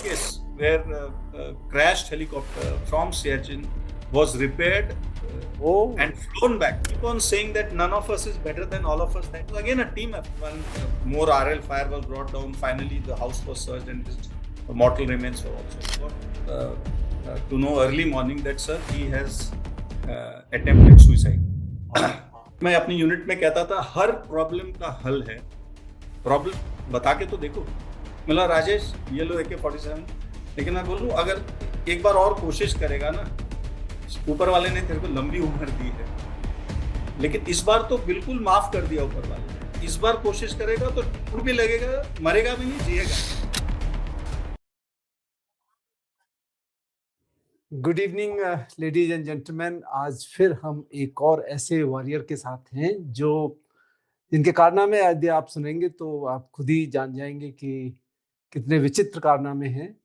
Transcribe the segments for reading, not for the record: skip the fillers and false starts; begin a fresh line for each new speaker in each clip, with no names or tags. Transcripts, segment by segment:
case where crashed helicopter from Siachen was repaired and flown back. Keep on saying that none of us is better than all of us. That was again a team effort. One more RL fire was brought down. Finally, the house was searched and his mortal remains were also got to know early morning that sir he has attempted suicide. मैं अपनी unit में कहता था हर problem का हल है, problem बता के तो देखो. मतलब राजेश ये लो AK-47, लेकिन मैं बोलूँ अगर एक बार और कोशिश करेगा ना, ऊपर वाले ने तेरे को लंबी उम्र दी है, लेकिन इस बार तो बिल्कुल माफ कर दिया ऊपर वाले ने. इस बार कोशिश करेगा तो टूट भी लगेगा, मरेगा भी नहीं, जिएगा.
Good evening ladies and gentleman. आज फिर हम एक और ऐसे वॉरियर के साथ हैं जो जिनके कारनामे यदि आप सुनेंगे तो आप खुद ही जान जाएंगे कि कितने विचित्र कारनामे हैं.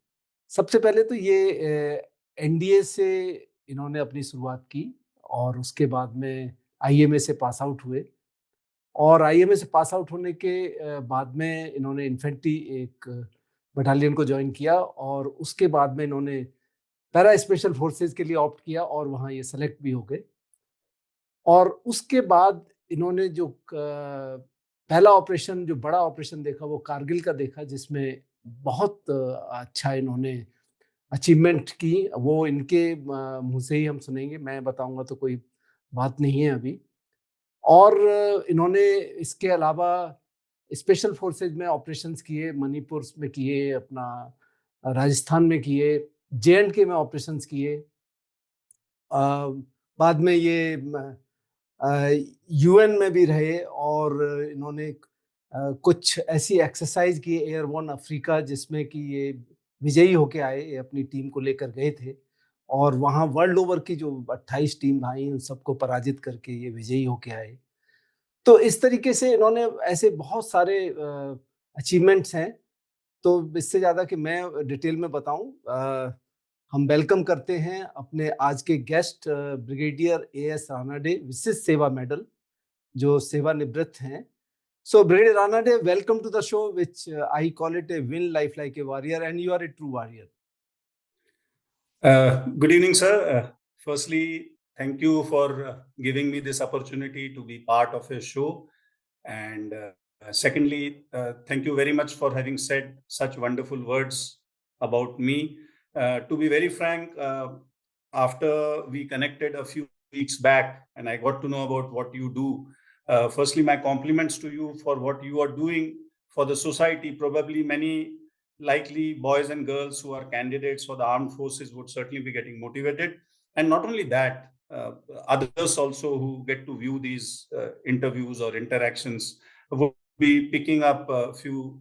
सबसे पहले तो ये NDA से इन्होंने अपनी शुरुआत की और उसके बाद में IMA से पास आउट हुए और IMA से पास आउट होने के बाद में इन्होंने इन्फेंट्री एक बटालियन को ज्वाइन किया और उसके बाद में इन्होंने पैरा स्पेशल फोर्सेस के लिए ऑप्ट किया और वहाँ ये सेलेक्ट भी हो गए. और उसके बाद इन्होंने जो पहला ऑपरेशन, जो बड़ा ऑपरेशन देखा वो कारगिल का देखा, जिसमें बहुत अच्छा इन्होंने अचीवमेंट की. वो इनके मुंह से ही हम सुनेंगे, मैं बताऊंगा तो कोई बात नहीं है अभी. और इन्होंने इसके अलावा स्पेशल फोर्सेज में ऑपरेशंस किए, मणिपुर में किए, अपना राजस्थान में किए, J&K में ऑपरेशंस किए. बाद में ये UN में भी रहे और इन्होंने कुछ ऐसी एक्सरसाइज की एयरबोर्न अफ्रीका जिसमें कि ये विजयी होके आए, ये अपनी टीम को लेकर गए थे और वहाँ वर्ल्ड ओवर की जो 28 टीम आई उन सबको पराजित करके ये विजयी होके आए. तो इस तरीके से इन्होंने ऐसे बहुत सारे अचीवमेंट्स हैं. तो इससे ज़्यादा कि मैं डिटेल में बताऊं, हम वेलकम करते हैं अपने आज के गेस्ट ब्रिगेडियर AS रानाडे, विशिष्ट सेवा मेडल, जो सेवानिवृत्त हैं. So Brigadier Ranade, welcome to the show, which I call it a win life like a warrior, and you are a true warrior.
Good evening, sir. Firstly, thank you for giving me this opportunity to be part of your show. And secondly, thank you very much for having said such wonderful words about me. To be very frank, after we connected a few weeks back and I got to know about what you do, firstly, my compliments to you for what you are doing for the society. Probably many likely boys and girls who are candidates for the armed forces would certainly be getting motivated. And not only that, others also who get to view these interviews or interactions would be picking up a few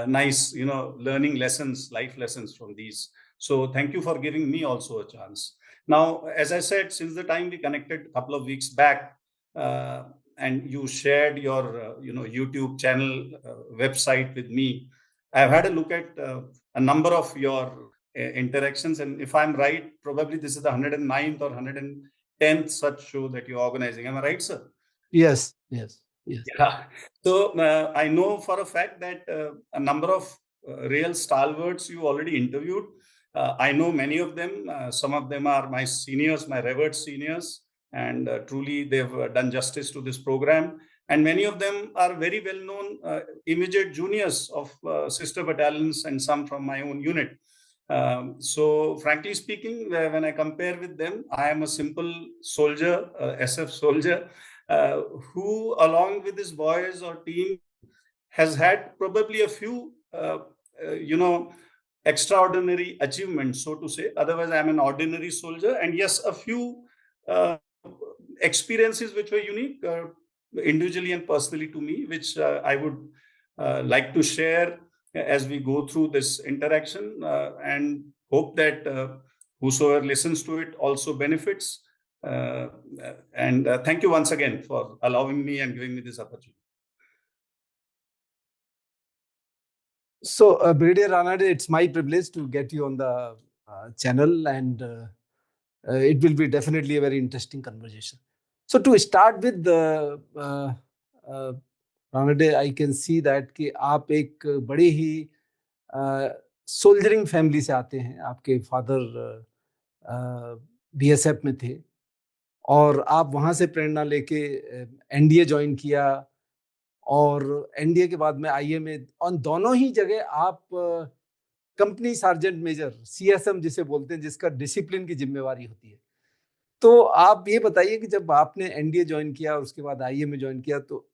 nice, learning lessons, life lessons from these. So thank you for giving me also a chance. Now, as I said, since the time we connected a couple of weeks back, and you shared your YouTube channel website with me, I've had a look at a number of your interactions, and if I'm right, probably this is the 109th or 110th such show that you're organizing. Am I right, sir?
Yes.
Yeah. So I know for a fact that a number of real stalwarts you already interviewed. I know many of them. Some of them are my seniors, my revered seniors, and truly they've done justice to this program. And many of them are very well-known immediate juniors of sister battalions and some from my own unit. So frankly speaking, when I compare with them, I am a simple soldier, SF soldier, who along with his boys or team has had probably a few, extraordinary achievements, so to say. Otherwise, I'm an ordinary soldier. And yes, a few experiences which were unique individually and personally to me, which I would like to share as we go through this interaction and hope that whosoever listens to it also benefits. And thank you once again for allowing me and giving me this opportunity.
So, Brigadier Ranade, it's my privilege to get you on the channel, and it will be definitely a very interesting conversation. So, to start with, Ranade, I can see that कि आप एक बड़ी ही soldiering family से आते हैं, आपके father BSF में थे और आप वहाँ से प्रेरणा लेके एनडीए ज्वाइन किया और एनडीए के बाद में आईएमए, और दोनों ही जगह आप कंपनी सार्जेंट मेजर, सीएसएम जिसे बोलते हैं, जिसका डिसिप्लिन की जिम्मेवारी होती है। तो आप ये बताइए कि जब आपने एनडीए ज्वाइन किया और उसके बाद आईएमए ज्वाइन किया, तो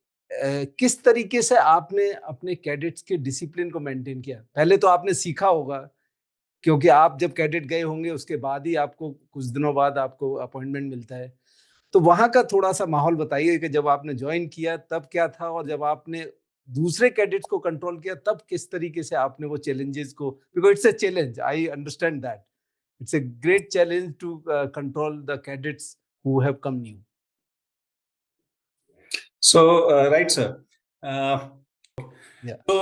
किस तरीके से आपने अपने कैडेट्स के डिसिप्लिन को मेंटेन किया? पहले तो आपने सीखा होगा, क्योंकि आप जब कैडेट गए होंगे उसके बाद ही आपको कुछ दिनों बाद आपको अपॉइंटमेंट मिलता है। तो वहाँ का थोड़ा-सा माहौल बताइए कि जब आपने जॉइन किया तब क्या था, और जब आपने दूसरे कैडेट्स को कंट्रोल किया तब किस तरीके से आपने वो चैलेंजेस को, because it's a challenge, I understand that. It's a great challenge to control the cadets who have come new.
So, right, sir.
Yeah.
So,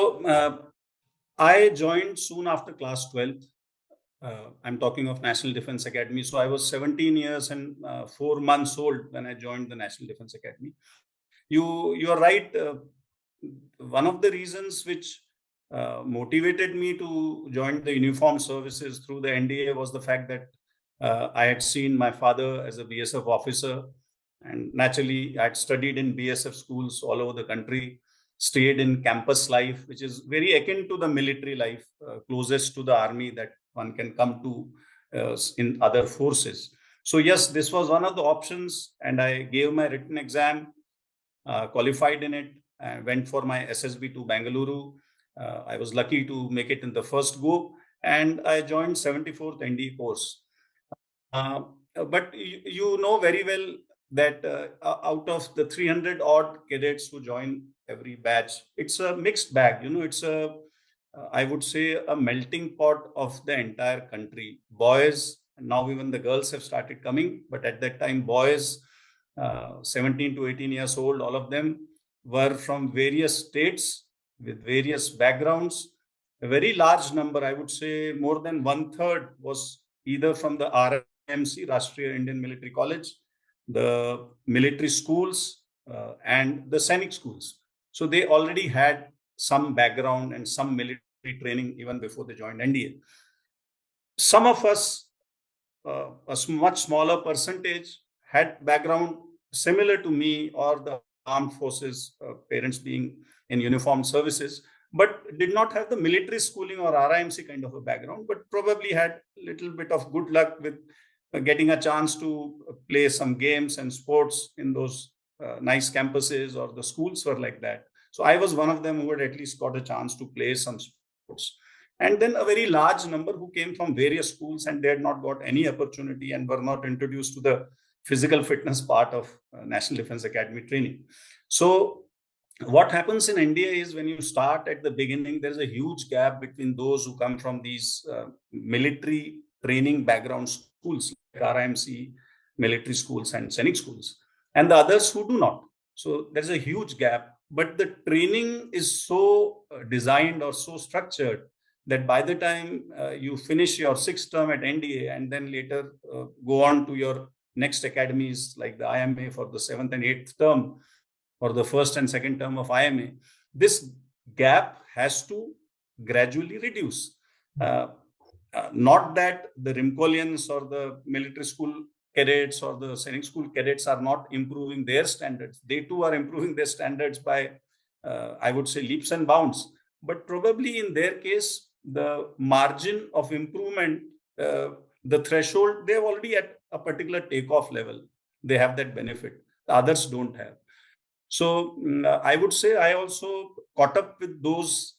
I joined soon after class 12th. I'm talking of National Defense Academy. So I was 17 years and 4 months old when I joined the National Defense Academy. You are right. One of the reasons which motivated me to join the uniformed services through the NDA was the fact that I had seen my father as a BSF officer, and naturally I had studied in BSF schools all over the country, stayed in campus life, which is very akin to the military life, closest to the army that one can come to in other forces. So yes, this was one of the options, and I gave my written exam, qualified in it, went for my SSB to Bangalore. I was lucky to make it in the first go, and I joined 74th ND course. But you know very well that out of the 300 odd cadets who join every batch, it's a mixed bag. You know, it's a I would say a melting pot of the entire country. Boys, now even the girls have started coming, but at that time, boys, 17 to 18 years old, all of them were from various states with various backgrounds. A very large number, I would say more than 1/3, was either from the RMC, Rashtriya Indian Military College, the military schools, and the Sainik schools. So they already had some background and some military training even before they joined NDA. Some of us, a much smaller percentage, had background similar to me or the armed forces, parents being in uniformed services, but did not have the military schooling or RIMC kind of a background, but probably had a little bit of good luck with getting a chance to play some games and sports in those nice campuses, or the schools were like that. So I was one of them who had at least got a chance to play some sports. And then a very large number who came from various schools and they had not got any opportunity and were not introduced to the physical fitness part of National Defense Academy training. So what happens in India is, when you start at the beginning, there's a huge gap between those who come from these military training background schools like RIMC, military schools and Sainik schools, and the others who do not. So there's a huge gap, but the training is so designed or so structured that by the time you finish your 6th term at NDA and then later go on to your next academies like the IMA for the 7th and 8th term, or the 1st and 2nd term of IMA, this gap has to gradually reduce. Not that the Rimkolians or the military school cadets or the Sainik school cadets are not improving their standards. They too are improving their standards by, I would say, leaps and bounds. But probably in their case, the margin of improvement, the threshold, they're already at a particular takeoff level. They have that benefit. The others don't have. So I would say I also caught up with those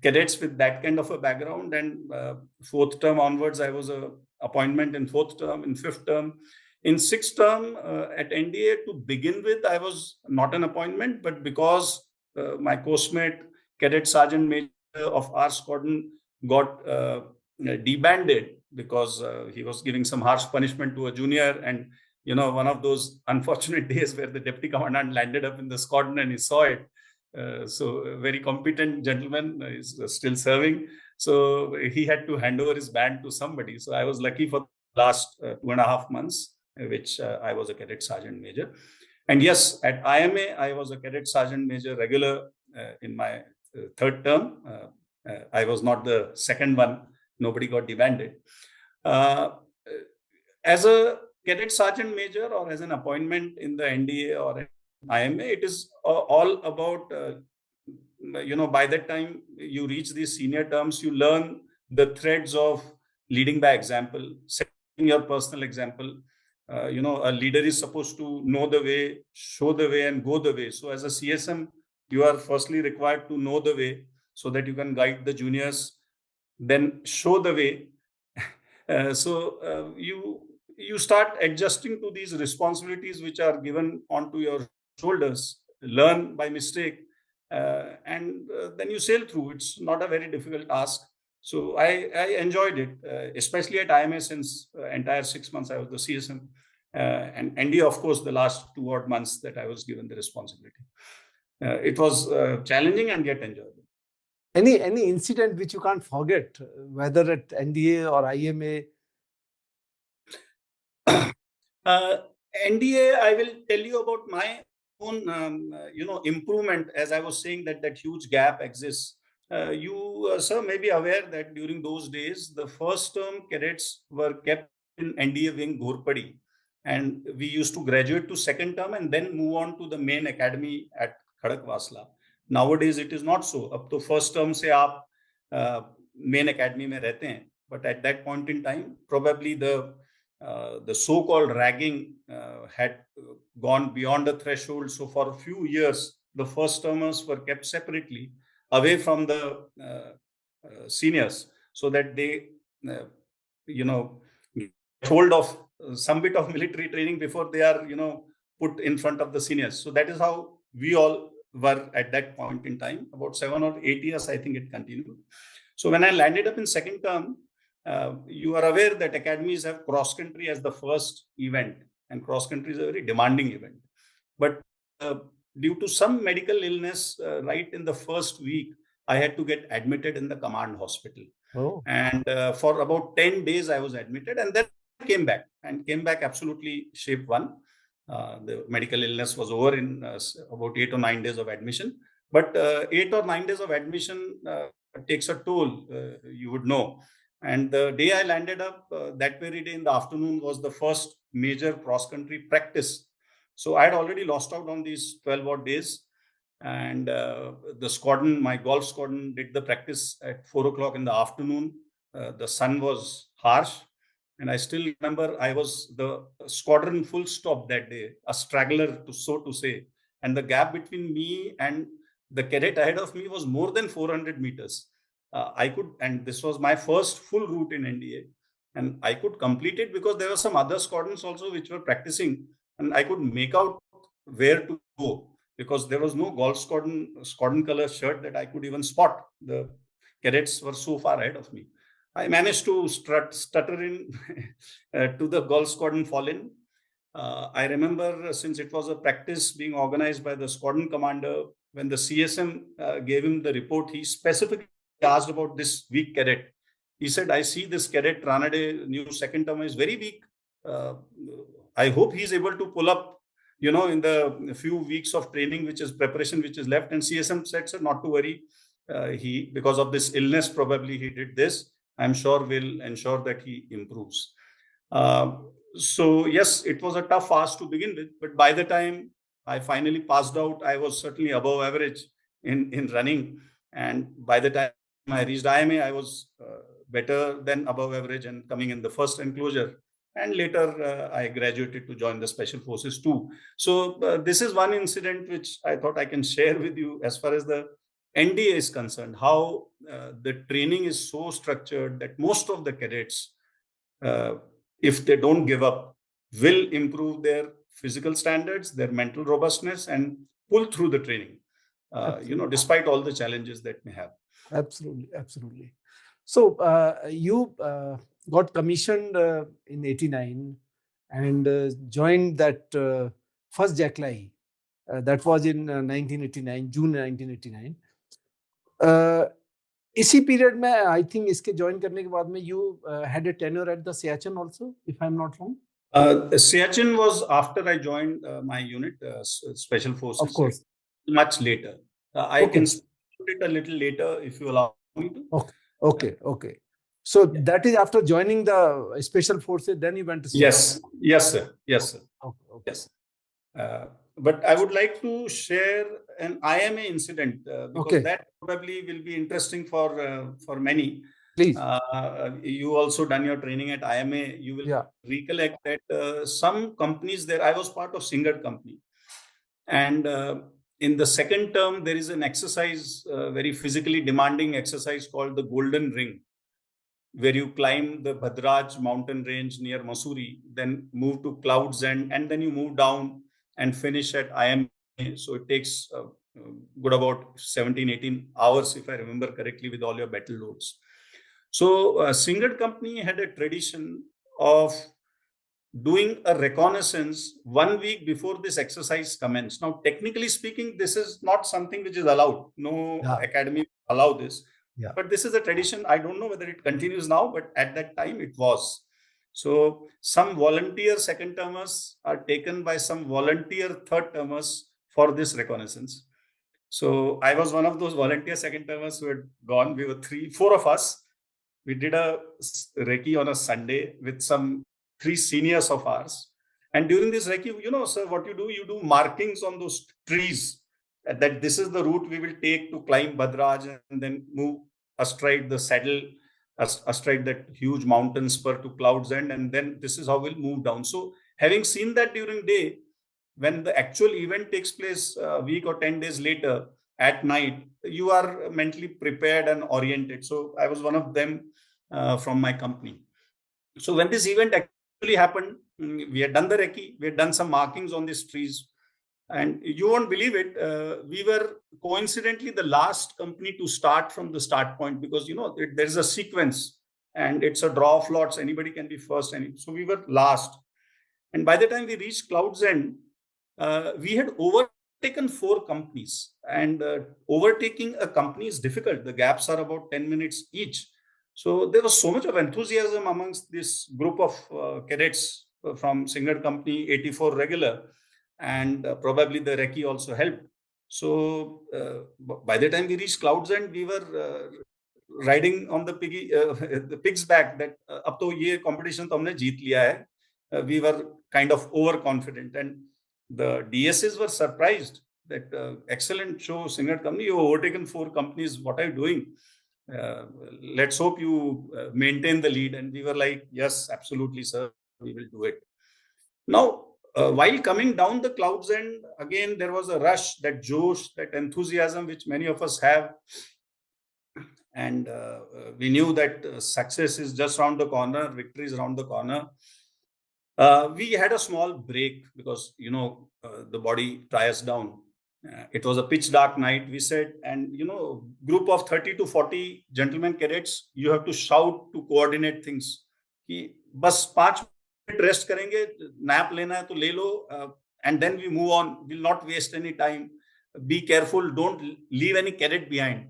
cadets with that kind of a background. And 4th term onwards, I was a appointment in 4th term, in 5th term. In 6th term at NDA, to begin with, I was not an appointment, but because my coursemate, Cadet Sergeant Major of our squadron, got debanded because he was giving some harsh punishment to a junior. And you know, one of those unfortunate days where the deputy commandant landed up in the squadron and he saw it. So a very competent gentleman is still serving. So he had to hand over his band to somebody. So I was lucky for the last 2.5 months, which I was a cadet sergeant major. And yes, at IMA, I was a cadet sergeant major regular in my 3rd term. I was not the second one. Nobody got demanded. As a cadet sergeant major or as an appointment in the NDA or IMA, it is all about, by that time you reach these senior terms, you learn the threads of leading by example, setting your personal example. A leader is supposed to know the way, show the way, and go the way. So as a CSM, you are firstly required to know the way so that you can guide the juniors, then show the way. You start adjusting to these responsibilities which are given onto your shoulders, learn by mistake, and then you sail through. It's not a very difficult task. So I enjoyed it, especially at IMA, since entire 6 months I was the CSM, and NDA, of course, the last 2 odd months that I was given the responsibility. It was challenging and yet enjoyable.
Any incident which you can't forget, whether at NDA or IMA?
NDA, I will tell you about my own, improvement. As I was saying, that huge gap exists. You, sir, may be aware that during those days, the first term cadets were kept in NDA wing Ghorpadi, and we used to graduate to second term and then move on to the main academy at Khadakwasla. Nowadays, it is not so. Up to first term se aap main academy mein rehte hain. But at that point in time, probably the so-called ragging had gone beyond the threshold. So for a few years, the first termers were kept separately away from the seniors, so that they, get hold of some bit of military training before they are, put in front of the seniors. So that is how we all were at that point in time. About 7 or 8 years, I think it continued. So when I landed up in second term, you are aware that academies have cross country as the first event, and cross country is a very demanding event. But due to some medical illness, right in the first week, I had to get admitted in the command hospital.
Oh.
And for about 10 days, I was admitted, and then came back absolutely shape one. The medical illness was over in about 8 or 9 days of admission. But 8 or 9 days of admission takes a toll, you would know. And the day I landed up, that very day in the afternoon, was the first major cross-country practice. So I had already lost out on these 12 odd days. And the squadron, my golf squadron, did the practice at 4 o'clock in the afternoon. The sun was harsh. And I still remember I was the squadron full stop that day, a straggler, so to say. And the gap between me and the cadet ahead of me was more than 400 meters. And this was my first full route in NDA, and I could complete it because there were some other squadrons also which were practicing, and I could make out where to go because there was no golf squadron color shirt that I could even spot. The cadets were so far ahead of me. I managed to stutter in to the golf squadron fall-in. I remember, since it was a practice being organized by the squadron commander, when the CSM gave him the report, he specifically asked about this weak cadet. He said, I see this cadet Ranade, new second term, is very weak. I hope he's able to pull up, in the few weeks of training, which is preparation, which is left. And CSM said, sir, not to worry. Because of this illness, probably he did this. I'm sure we'll ensure that he improves. So yes, it was a tough ask to begin with, but by the time I finally passed out, I was certainly above average in running. And by the time I reached IMA, I was better than above average and coming in the first enclosure. And later, I graduated to join the Special Forces too. So this is one incident which I thought I can share with you as far as the NDA is concerned, how the training is so structured that most of the cadets, if they don't give up, will improve their physical standards, their mental robustness, and pull through the training, despite all the challenges that may have.
Absolutely. So you got commissioned in 89 and joined that first Jackline. That was in 1989, June 1989. इसी period में I think इसके join करने के बाद में you had a tenure at the Siachen also, if I am not wrong.
Siachen was after I joined my unit, Special Forces. Of course, much later. I can speak it a little later if you allow. me to?
Okay. So that is after joining the special forces, then you went to
Yes, sir.
Okay.
Yes. But I would like to share an IMA incident because that probably will be interesting for many.
Please.
You also done your training at IMA. You will recollect that some companies there. I was part of Singat company, and in the second term there is an exercise, very physically demanding exercise called the Golden Ring, where you climb the Bhadraj mountain range near Mussoorie, then move to Clouds End, and then you move down and finish at IMA. So it takes good about 17, 18 hours, if I remember correctly, with all your battle loads. So Singat company had a tradition of doing a reconnaissance 1 week before this exercise commenced. Now, technically speaking, this is not something which is allowed. No academy allow this. But this is a tradition. I don't know whether it continues now, but at that time it was. So some volunteer second termers are taken by some volunteer third termers for this reconnaissance. So I was one of those volunteer second termers who had gone. We were 4 of us. We did a recce on a Sunday with some 3 seniors of ours. And during this recce, sir, what you do markings on those trees that this is the route we will take to climb Bhadraj and then move astride the saddle, astride that huge mountain spur to Clouds End, and then this is how we'll move down. So having seen that during day, when the actual event takes place a week or 10 days later at night, you are mentally prepared and oriented. So I was one of them from my company. So when this event actually happened, we had done the recce, we had done some markings on these trees. And you won't believe it, we were coincidentally the last company to start from the start point, because there is a sequence and it's a draw of lots. Anybody can be first. So we were last. And by the time we reached Clouds End, we had overtaken 4 companies. And overtaking a company is difficult. The gaps are about 10 minutes each. So there was so much of enthusiasm amongst this group of cadets from Singat company, 84 regular. And probably the recce also helped. So by the time we reached Clouds End, we were riding on the pig's back that ab to ye competition to humne jeet liya hai. We were kind of overconfident, and the DSs were surprised that excellent show, Singat company, you overtaken 4 companies. What are you doing? Let's hope you maintain the lead. And we were like, yes, absolutely, sir, we will do it. Now, while coming down the Clouds End, again, there was a rush, that josh, that enthusiasm which many of us have. And we knew that success is just around the corner, victory is around the corner. We had a small break because, the body tires down. It was a pitch dark night, we said, and, group of 30 to 40 gentlemen cadets, you have to shout to coordinate things. Ki, bas 5 rest karenge, nap lena hai to le lo, and then we move on. We'll not waste any time. Be careful, don't leave any cadet behind.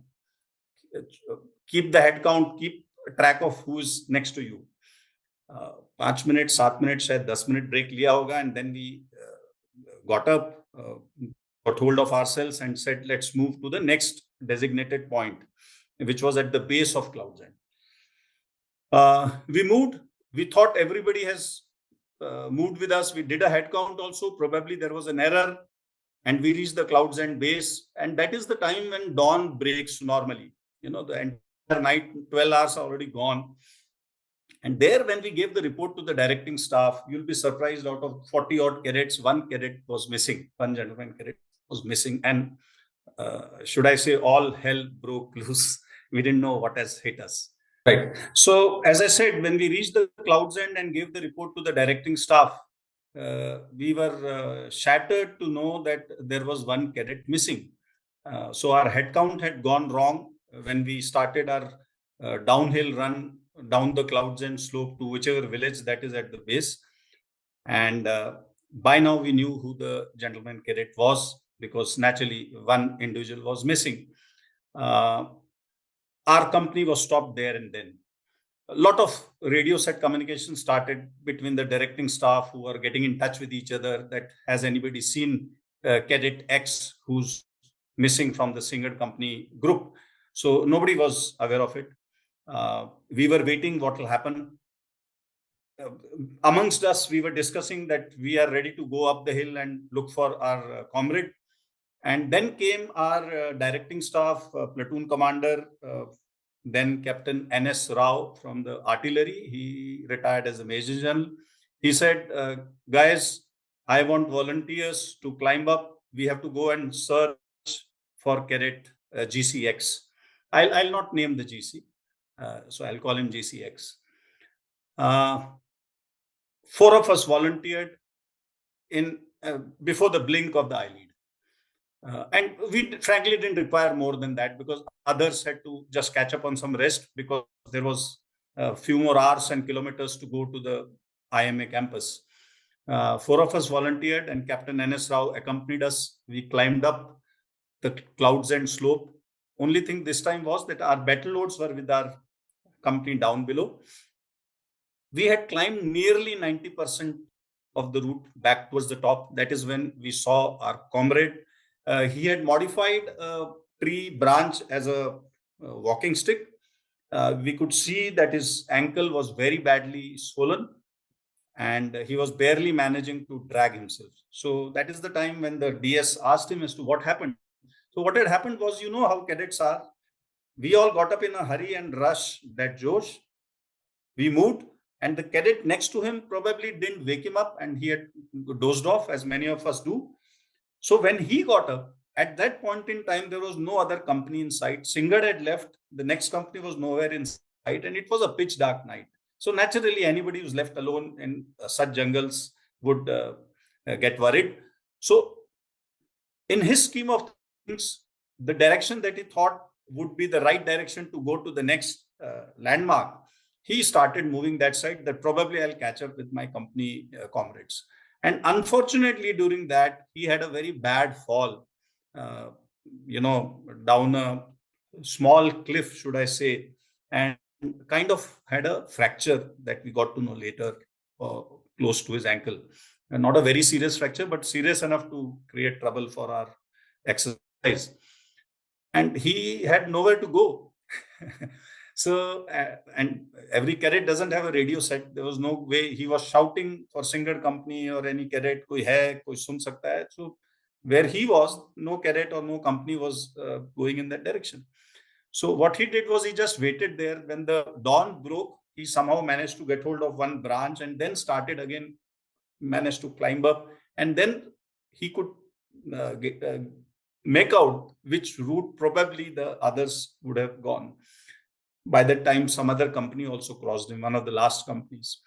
Keep the head count, keep track of who's next to you. 5 minutes, 7 minutes, शायद 10 minute break लिया होगा, and then we got up, got hold of ourselves and said, let's move to the next designated point, which was at the base of Clouds End. We moved. We thought everybody has moved with us. We did a head count also. Probably there was an error, and we reached the Clouds End base. And that is the time when dawn breaks normally. The entire night, 12 hours are already gone. And there, when we gave the report to the directing staff, you'll be surprised, out of 40 odd cadets, 1 cadet was missing. 1 gentleman cadet was missing. And should I say, all hell broke loose. We didn't know what has hit us. Right. So, as I said, when we reached the Clouds End and gave the report to the directing staff, we were shattered to know that there was 1 cadet missing. So our head count had gone wrong when we started our downhill run down the Clouds End slope to whichever village that is at the base. And by now we knew who the gentleman cadet was, because naturally 1 individual was missing. Our company was stopped there and then. A lot of radio set communication started between the directing staff, who were getting in touch with each other, that has anybody seen Cadet X who's missing from the Singat company group. So nobody was aware of it. We were waiting what will happen. Amongst us, we were discussing that we are ready to go up the hill and look for our comrade. And then came our directing staff, platoon commander, then Captain N.S. Rao from the artillery. He retired as a Major General. He said, guys, I want volunteers to climb up. We have to go and search for cadet GCX. I'll not name the GC, so I'll call him GCX. 4 of us volunteered in before the blink of the eyelid. And we frankly didn't require more than that because others had to just catch up on some rest because there was a few more hours and kilometers to go to the IMA campus. 4 of us volunteered and Captain N.S. Rao accompanied us. We climbed up the Clouds End slope. Only thing this time was that our battle loads were with our company down below. We had climbed nearly 90% of the route back towards the top. That is when we saw our comrade. He had modified a tree branch as a walking stick. We could see that his ankle was very badly swollen and he was barely managing to drag himself. So that is the time when the DS asked him as to what happened. So what had happened was, you know how cadets are. We all got up in a hurry and rush that Josh. We moved and the cadet next to him probably didn't wake him up and he had dozed off as many of us do. So when he got up, at that point in time, there was no other company in sight. Singad had left. The next company was nowhere in sight and it was a pitch dark night. So naturally, anybody who's left alone in such jungles would get worried. So in his scheme of things, the direction that he thought would be the right direction to go to the next landmark, he started moving that side that probably I'll catch up with my company comrades. And unfortunately, during that, he had a very bad fall, down a small cliff, should I say, and kind of had a fracture that we got to know later close to his ankle. And not a very serious fracture, but serious enough to create trouble for our exercise. And he had nowhere to go. So, and every cadet doesn't have a radio set. There was no way. He was shouting for Singad company or any cadet, koi hai, koi sun sakta hai. So where he was, no cadet or no company was going in that direction. So what he did was he just waited there. When the dawn broke, he somehow managed to get hold of one branch and then started again, managed to climb up. And then he could make out which route probably the others would have gone. By that time, some other company also crossed him, one of the last companies.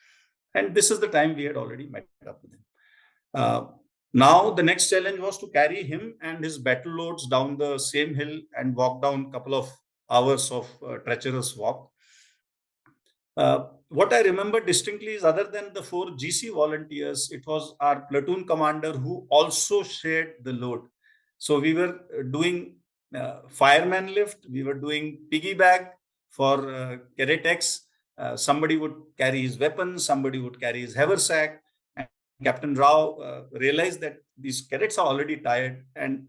And this is the time we had already met up with him. Now, the next challenge was to carry him and his battle loads down the same hill and walk down a couple of hours of treacherous walk. What I remember distinctly is other than the 4 GC volunteers, it was our platoon commander who also shared the load. So we were doing fireman lift, we were doing piggyback for cadet X. Somebody would carry his weapons, somebody would carry his haversack. And Captain Rao realized that these cadets are already tired and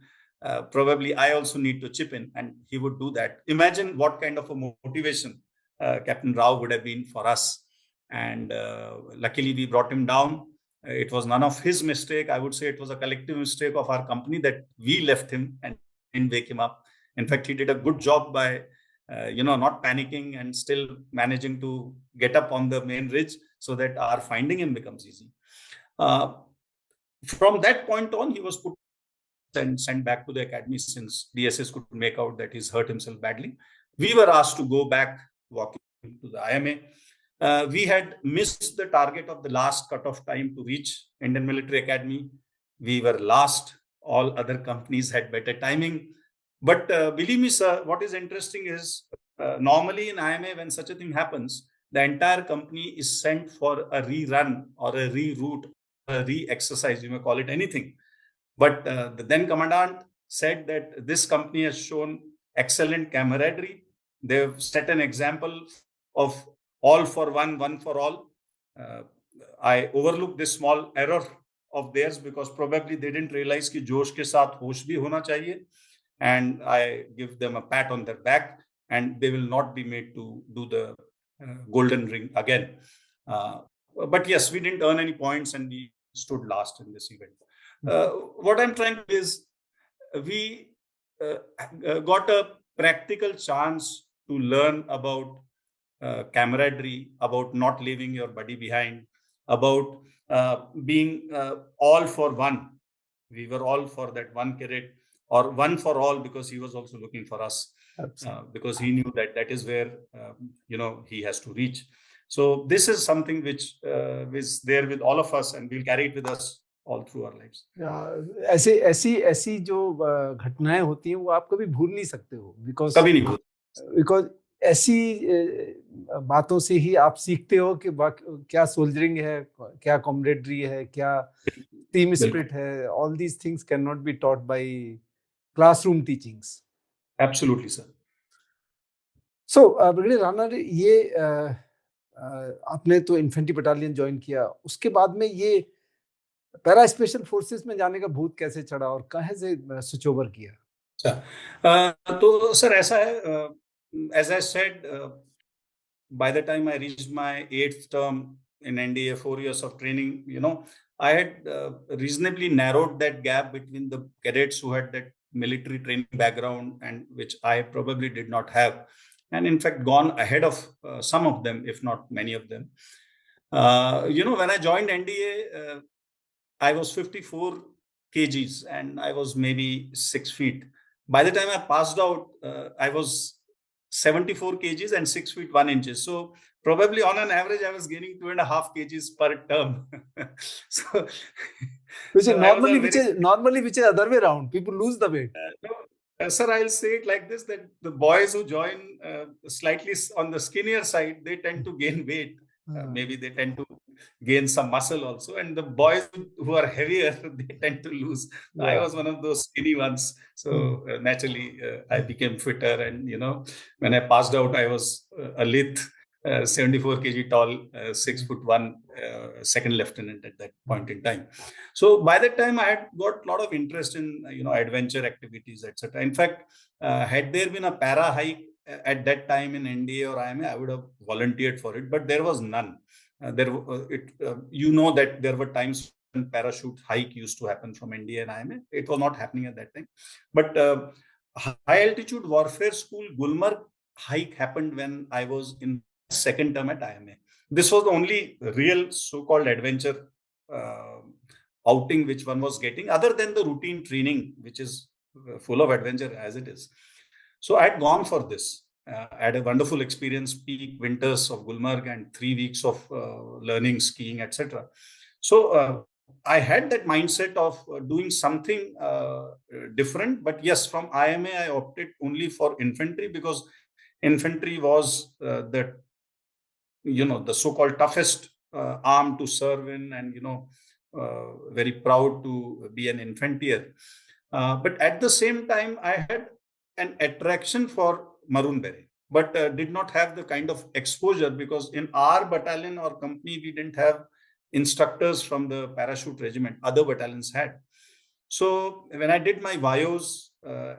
probably I also need to chip in, and he would do that. Imagine what kind of a motivation Captain Rao would have been for us. And luckily we brought him down. It was none of his mistake. I would say it was a collective mistake of our company that we left him and didn't wake him up. In fact, he did a good job by not panicking and still managing to get up on the main ridge so that our finding him becomes easy. From that point on, he was put and sent back to the academy since DSS could make out that he's hurt himself badly. We were asked to go back walking to the IMA. We had missed the target of the last cutoff time to reach Indian Military Academy. We were last. All other companies had better timing. But believe me, sir, what is interesting is normally in IMA, when such a thing happens, the entire company is sent for a rerun or a reroute, a re-exercise, you may call it anything. But the then commandant said that this company has shown excellent camaraderie. They've set an example of all for one, one for all. I overlooked this small error of theirs because probably they didn't realize कि जोश के साथ होश भी होना चाहिए. And I give them a pat on their back. and they will not be made to do the golden ring again. But yes, we didn't earn any points and we stood last in this event. What I'm trying to do is we got a practical chance to learn about camaraderie, about not leaving your buddy behind, about being all for one. We were all for that one cadet, or one for all, because he was also looking for us, because he knew that that is where he has to reach. So this is something which is there with all of us, and we'll carry it with us all through our lives.
ऐसी जो घटनाएं होती हैं वो आप कभी भूल नहीं सकते हो,
कभी नहीं भूल,
बिकॉज ऐसी बातों से ही आप सीखते हो कि क्या सोल्जरिंग है, क्या कॉमरेडरी है, क्या टीम स्पिरिट है. All these things can not be taught by classroom teachings.
Absolutely sir.
So brigadier Ranade, ये आपने तो इन्फेंट्री बटालियन ज्वाइन किया, उसके बाद में ये पैरा स्पेशल फोर्सेस में जाने का भूत कैसे चढ़ा और कहाँ से स्विच ओवर किया?
अच्छा, तो सर ऐसा है, as I said, by the time I reached my 8th term in NDA, 4 years of training, I had reasonably narrowed that gap between the cadets who had that military training background and which I probably did not have, and in fact gone ahead of some of them, if not many of them. When I joined NDA, I was 54 kgs and I was maybe 6 feet. By the time I passed out, I was 74 kgs and 6 feet 1 inches. So probably on an average, I was gaining 2.5 kgs per term. So,
which is the other way around. People lose the weight.
Sir, I'll say it like this, that the boys who join slightly on the skinnier side, they tend to gain weight. Maybe they tend to gain some muscle also, and the boys who are heavier, they tend to lose. Yeah. I was one of those skinny ones, so naturally I became fitter, and when I passed out, I was a lithe, 74 kg tall, 6 foot 1, second lieutenant at that point in time. So by that time, I had got a lot of interest in adventure activities, etc. In fact, had there been a para hike at that time in NDA or IMA, I would have volunteered for it, but there was none. That there were times when parachute hike used to happen from NDA and IMA. It was not happening at that time. But high altitude warfare school Gulmarg hike happened when I was in second term at IMA. This was the only real so-called adventure outing which one was getting, other than the routine training, which is full of adventure as it is. So I had gone for this. I had a wonderful experience, peak winters of Gulmarg and 3 weeks of learning, skiing, etc. So I had that mindset of doing something different. But yes, from IMA, I opted only for infantry because infantry was the so-called toughest arm to serve in, and very proud to be an infantier. But at the same time, I had an attraction for Maroon Beret, but did not have the kind of exposure, because in our battalion or company, we didn't have instructors from the parachute regiment. Other battalions had. So when I did my VIOs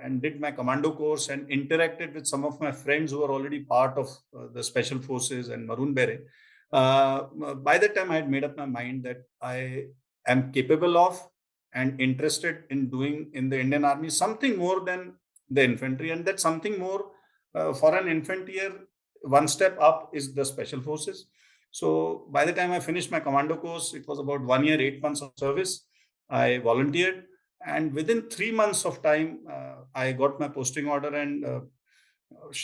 and did my commando course and interacted with some of my friends who were already part of the special forces and Maroon Beret, by that time I had made up my mind that I am capable of and interested in doing in the Indian Army something more than the infantry, and that something more for an infantier, one step up, is the special forces. So by the time I finished my commando course, it was about 1 year, 8 months of service. I volunteered, and within 3 months of time, I got my posting order, and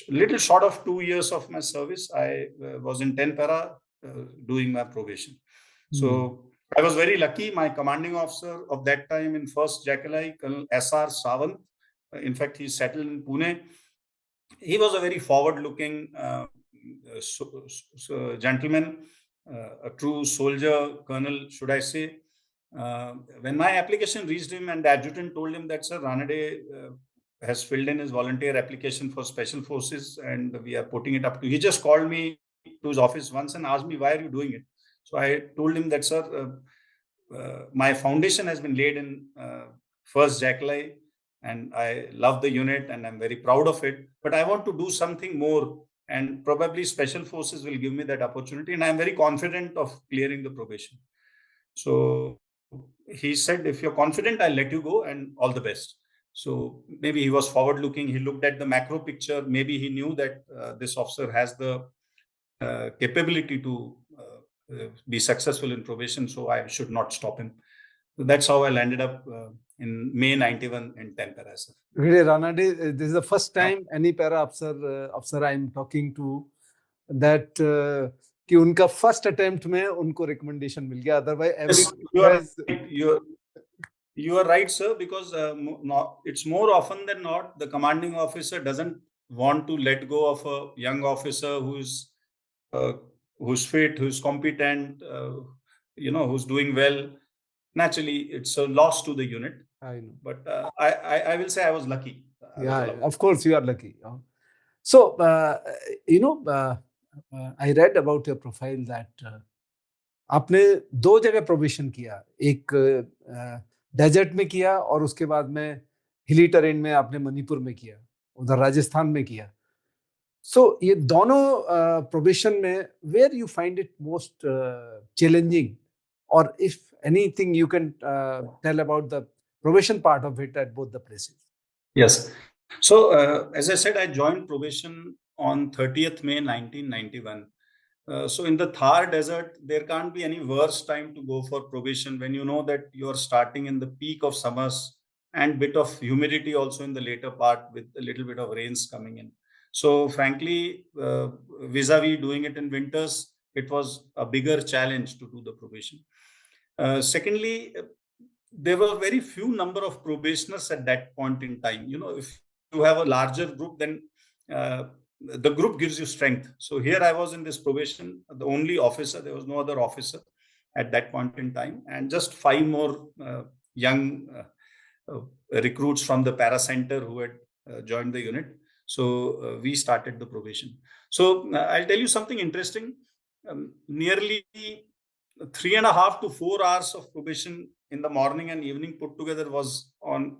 little short of 2 years of my service, I was in 10 para doing my probation. So I was very lucky. My commanding officer of that time in 1st Jackalai, Colonel S.R. Sawant, in fact, he's settled in Pune. He was a very forward-looking gentleman, a true soldier, colonel, should I say. When my application reached him and the adjutant told him that, sir, Ranade has filled in his volunteer application for special forces and we are putting it up to, he just called me to his office once and asked me, why are you doing it? So I told him that, sir, my foundation has been laid in 1st Jackalai. and I love the unit and I'm very proud of it, but I want to do something more, and probably special forces will give me that opportunity, and I'm very confident of clearing the probation. So he said, if you're confident, I'll let you go, and all the best. So maybe he was forward looking. He looked at the macro picture. Maybe he knew that this officer has the capability to be successful in probation, so I should not stop him. So that's how I landed up in May 91 in 10 para, sir.
Brigadier Ranade, this is the first time any para officer I am talking to that कि उनका first attempt में उनको recommendation मिल गया. Otherwise, every
you are right, sir, because it's more often than not the commanding officer doesn't want to let go of a young officer who's fit, who's competent, who's doing well. Naturally, it's a loss to the unit.
I know.
But I will say I was lucky.
Of course you are lucky. So, I read about your profile that आपने 2 जगह probation किया, एक desert में किया और उसके बाद में हिली टेरेन में आपने मणिपुर में किया, उधर राजस्थान में किया. So ये दोनों प्रोबेशन में where you find it most challenging, or if anything you can tell about the probation part of it at both the places?
Yes. So as I said, I joined probation on 30th May 1991. So in the Thar Desert, there can't be any worse time to go for probation when you know that you are starting in the peak of summers and bit of humidity also in the later part with a little bit of rains coming in. So frankly, vis-a-vis doing it in winters, it was a bigger challenge to do the probation. Secondly, there were very few number of probationers at that point in time. If you have a larger group, then the group gives you strength. So here I was in this probation, the only officer. There was no other officer at that point in time, and just 5 more young recruits from the para center who had joined the unit. So we started the probation. So I'll tell you something interesting. Nearly 3.5 to 4 hours of probation in the morning and evening put together was on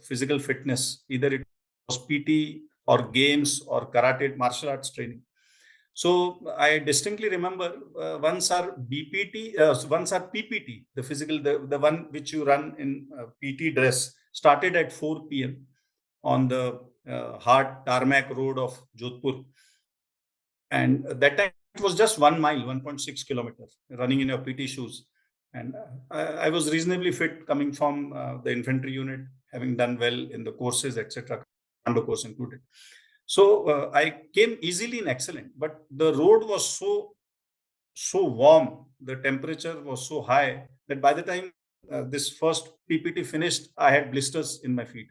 physical fitness. Either it was PT or games or karate, martial arts training. So I distinctly remember once our PPT, the physical, the one which you run in PT dress, started at 4 p.m. on the hard tarmac road of Jodhpur. And that time it was just 1 mile, 1.6 kilometers, running in your PT shoes. And I was reasonably fit coming from the infantry unit, having done well in the courses, etc., commando course included. So I came easily in excellent, but the road was so warm, the temperature was so high that by the time this first PPT finished, I had blisters in my feet.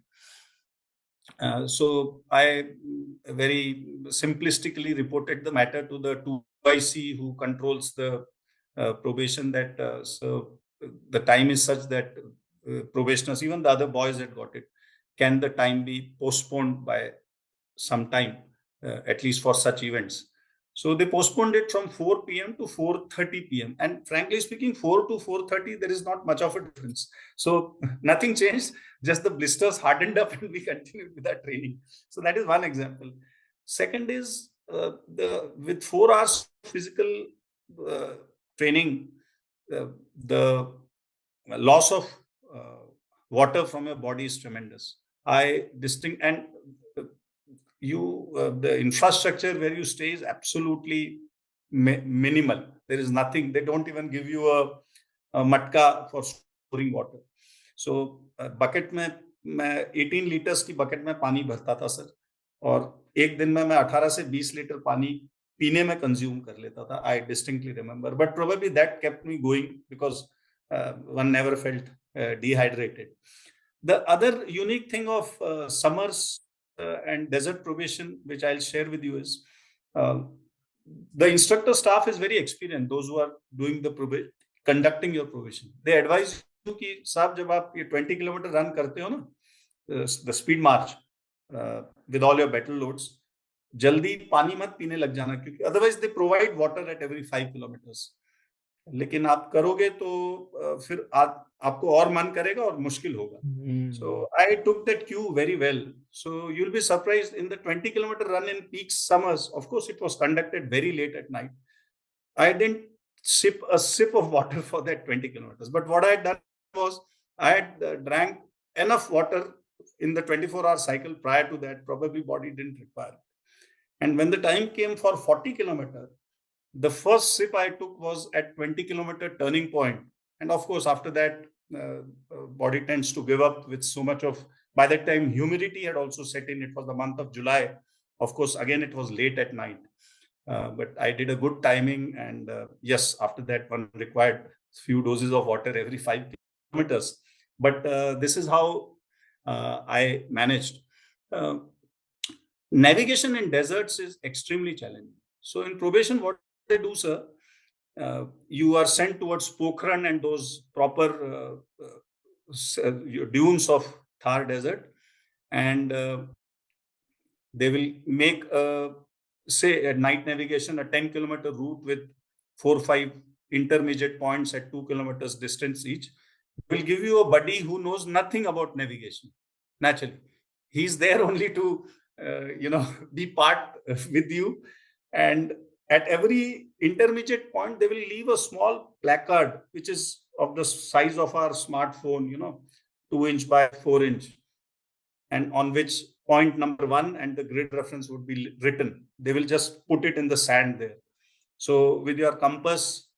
So I very simplistically reported the matter to the 2IC who controls the probation, that so the time is such that probationers, even the other boys had got it, can the time be postponed by some time, at least for such events. So they postponed it from 4 p.m. to 4:30 p.m. And frankly speaking, 4 to 4:30, there is not much of a difference. So nothing changed, just the blisters hardened up and we continued with that training. So that is one example. Second is with 4 hours physical training, the loss of water from your body is tremendous. The infrastructure where you stay is absolutely minimal. There is nothing. They don't even give you a matka for storing water. So bucket में मैं 18 liters की bucket में पानी भरता था sir, और एक दिन में मैं 18 से 20 लीटर पानी पीने में consume कर लेता था. I distinctly remember, but probably that kept me going because one never felt dehydrated. The other unique thing of summers and desert probation, which I'll share with you, is the instructor staff is very experienced. Those who are doing the probation, conducting your probation, they advise you कि साहब जब आप ये 20 kilometre run करते हो ना, the speed march with all your battle loads, जल्दी पानी मत पीने लग जाना, क्योंकि otherwise they provide water at every 5 kilometers. लेकिन आप करोगे तो फिर आपको और मन करेगा और मुश्किल होगा. So I took that cue very well. So you'll be surprised in the 20-kilometer run in peak summers. Of course, it was conducted very late at night. I didn't sip a sip of water for that 20 kilometers. But what I had done was I had drank enough water in the 24-hour cycle prior to that. Probably body didn't require. And when the time came for 40 kilometers, the first sip I took was at 20-kilometer turning point. And of course, after that, body tends to give up with so much of, by that time, humidity had also set in. It was the month of July. Of course, again, it was late at night. But I did a good timing. And yes, after that, one required few doses of water every 5 kilometers. But this is how I managed. Navigation in deserts is extremely challenging. So in probation, what they do, sir, you are sent towards Pokhran and those proper dunes of Thar Desert, and they will make say a night navigation, a 10-kilometer route with 4 or 5 intermediate points at 2 kilometers distance each. Will give you a buddy who knows nothing about navigation. Naturally, he's there only to be part with you, and at every intermediate point they will leave a small placard which is of the size of our smartphone, 2-inch by 4-inch, and on which point number 1 and the grid reference would be written. They will just put it in the sand there. So with your compass,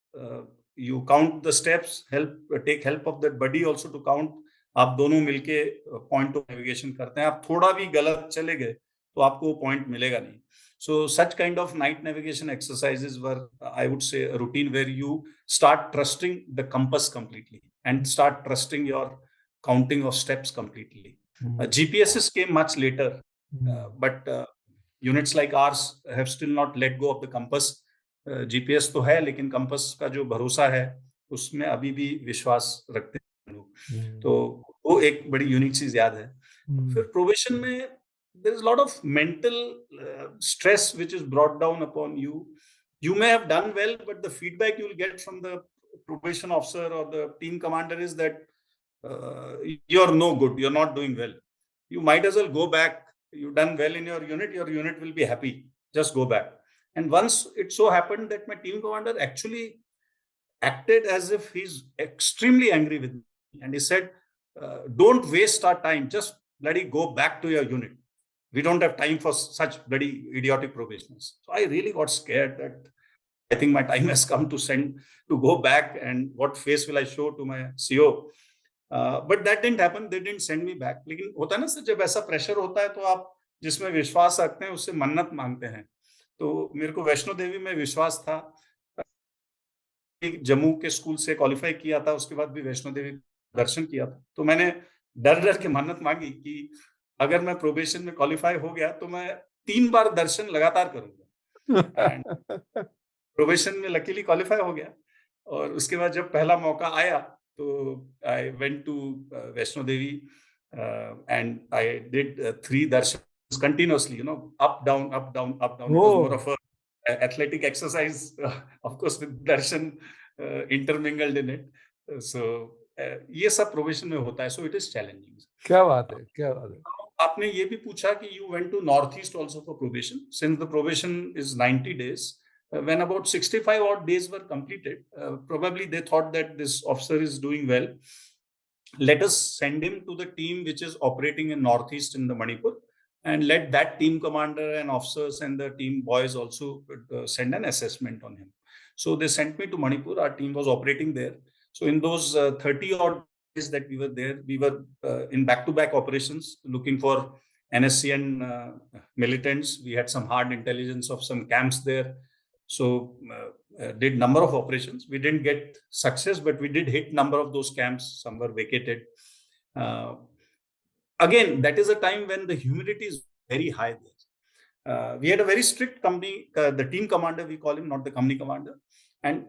you count the steps, take help of that buddy also to count. आप दोनों मिलके point of navigation करते हैं. आप थोड़ा भी गलत चले गए तो आपको पॉइंट मिलेगा नहीं. So such kind of night navigation exercises were, I would say, a routine where you start trusting the compass completely and start trusting your counting of steps completely. GPSs came much later, but units like ours have still not let go of the compass. GPS तो है, लेकिन compass का जो भरोसा है उसमें अभी भी विश्वास रखते हैं लोग. तो वो एक बड़ी यूनिक चीज याद है. फिर प्रोबेशन में there is a lot of mental stress which is brought down upon you. You may have done well, but the feedback you will get from the probation officer or the team commander is that you're no good, you're not doing well. You might as well go back. You've done well in your unit will be happy. Just go back. And once it so happened that my team commander actually acted as if he's extremely angry with me. And he said, don't waste our time. Just bloody go back to your unit. We don't have time for such bloody idiotic probationers. So I really got scared that I think my time has come to go back, and what face will I show to my CO? But that didn't happen. They didn't send me back. लेकिन होता है ना sir, जब ऐसा pressure होता है तो आप जिसमें विश्वास रखते हैं उससे मन्नत मांगते हैं. तो मेरे को वैष्णो देवी में विश्वास था. जम्मू के स्कूल से क्वालिफाई किया था, उसके बाद भी वैष्णो देवी दर्शन किया था. तो मैंने डर के मन्नत मांगी कि अगर मैं प्रोबेशन में क्वालिफाई हो गया तो मैं 3 बार दर्शन लगातार करूंगा. एंड प्रोबेशन में लकीली क्वालिफाई हो गया. और उसके बाद जब पहला मौका आया तो I went to Vaishno Devi and I did 3 darshan continuously, up down up down up down. More of a athletic exercise, of course with darshan intermingled in it. So ये सब प्रोबेशन में होता है. So it is challenging.
क्या बात है, क्या बात है.
आपने ये भी पूछा कि you went to Northeast also for probation. Since the probation is 90 days, when about 65 odd days were completed, probably they thought that this officer is doing well. Let us send him to the team which is operating in Northeast in the Manipur, and let that team commander and officers and the team boys also send an assessment on him. So they sent me to Manipur. Our team was operating there. So in those 30 odd that we were there, we were in back-to-back operations looking for NSCN militants. We had some hard intelligence of some camps there. So did number of operations. We didn't get success, but we did hit number of those camps. Some were vacated. Again, that is a time when the humidity is very high there. We had a very strict company, the team commander, we call him, not the company commander. And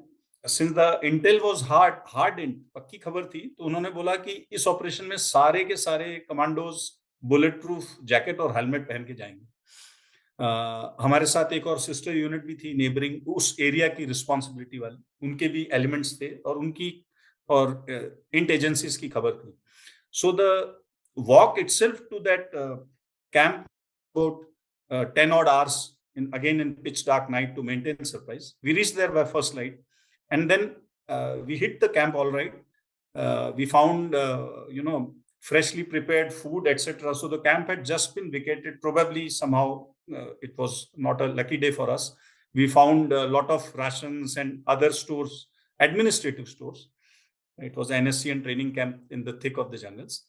since the intel was hardened, पक्की खबर थी, तो उन्होंने बोला कि इस operation में सारे के सारे कमांडोज बुलेट प्रूफ जैकेट और हेलमेट पहन के जाएंगे. हमारे साथ एक और सिस्टर यूनिट भी थी नेबरिंग, उस एरिया की रिस्पॉन्सिबिलिटी वाली, उनके भी एलिमेंट्स थे और उनकी और इंट एजेंसीज की खबर थी. So the walk itself to that camp about 10 odd hours again in pitch dark night to maintain surprise. We reached there by first light, and then we hit the camp all right. We found freshly prepared food, etc. So the camp had just been vacated. Probably somehow it was not a lucky day for us. We found a lot of rations and other stores, administrative stores. It was an NSC and training camp in the thick of the jungles.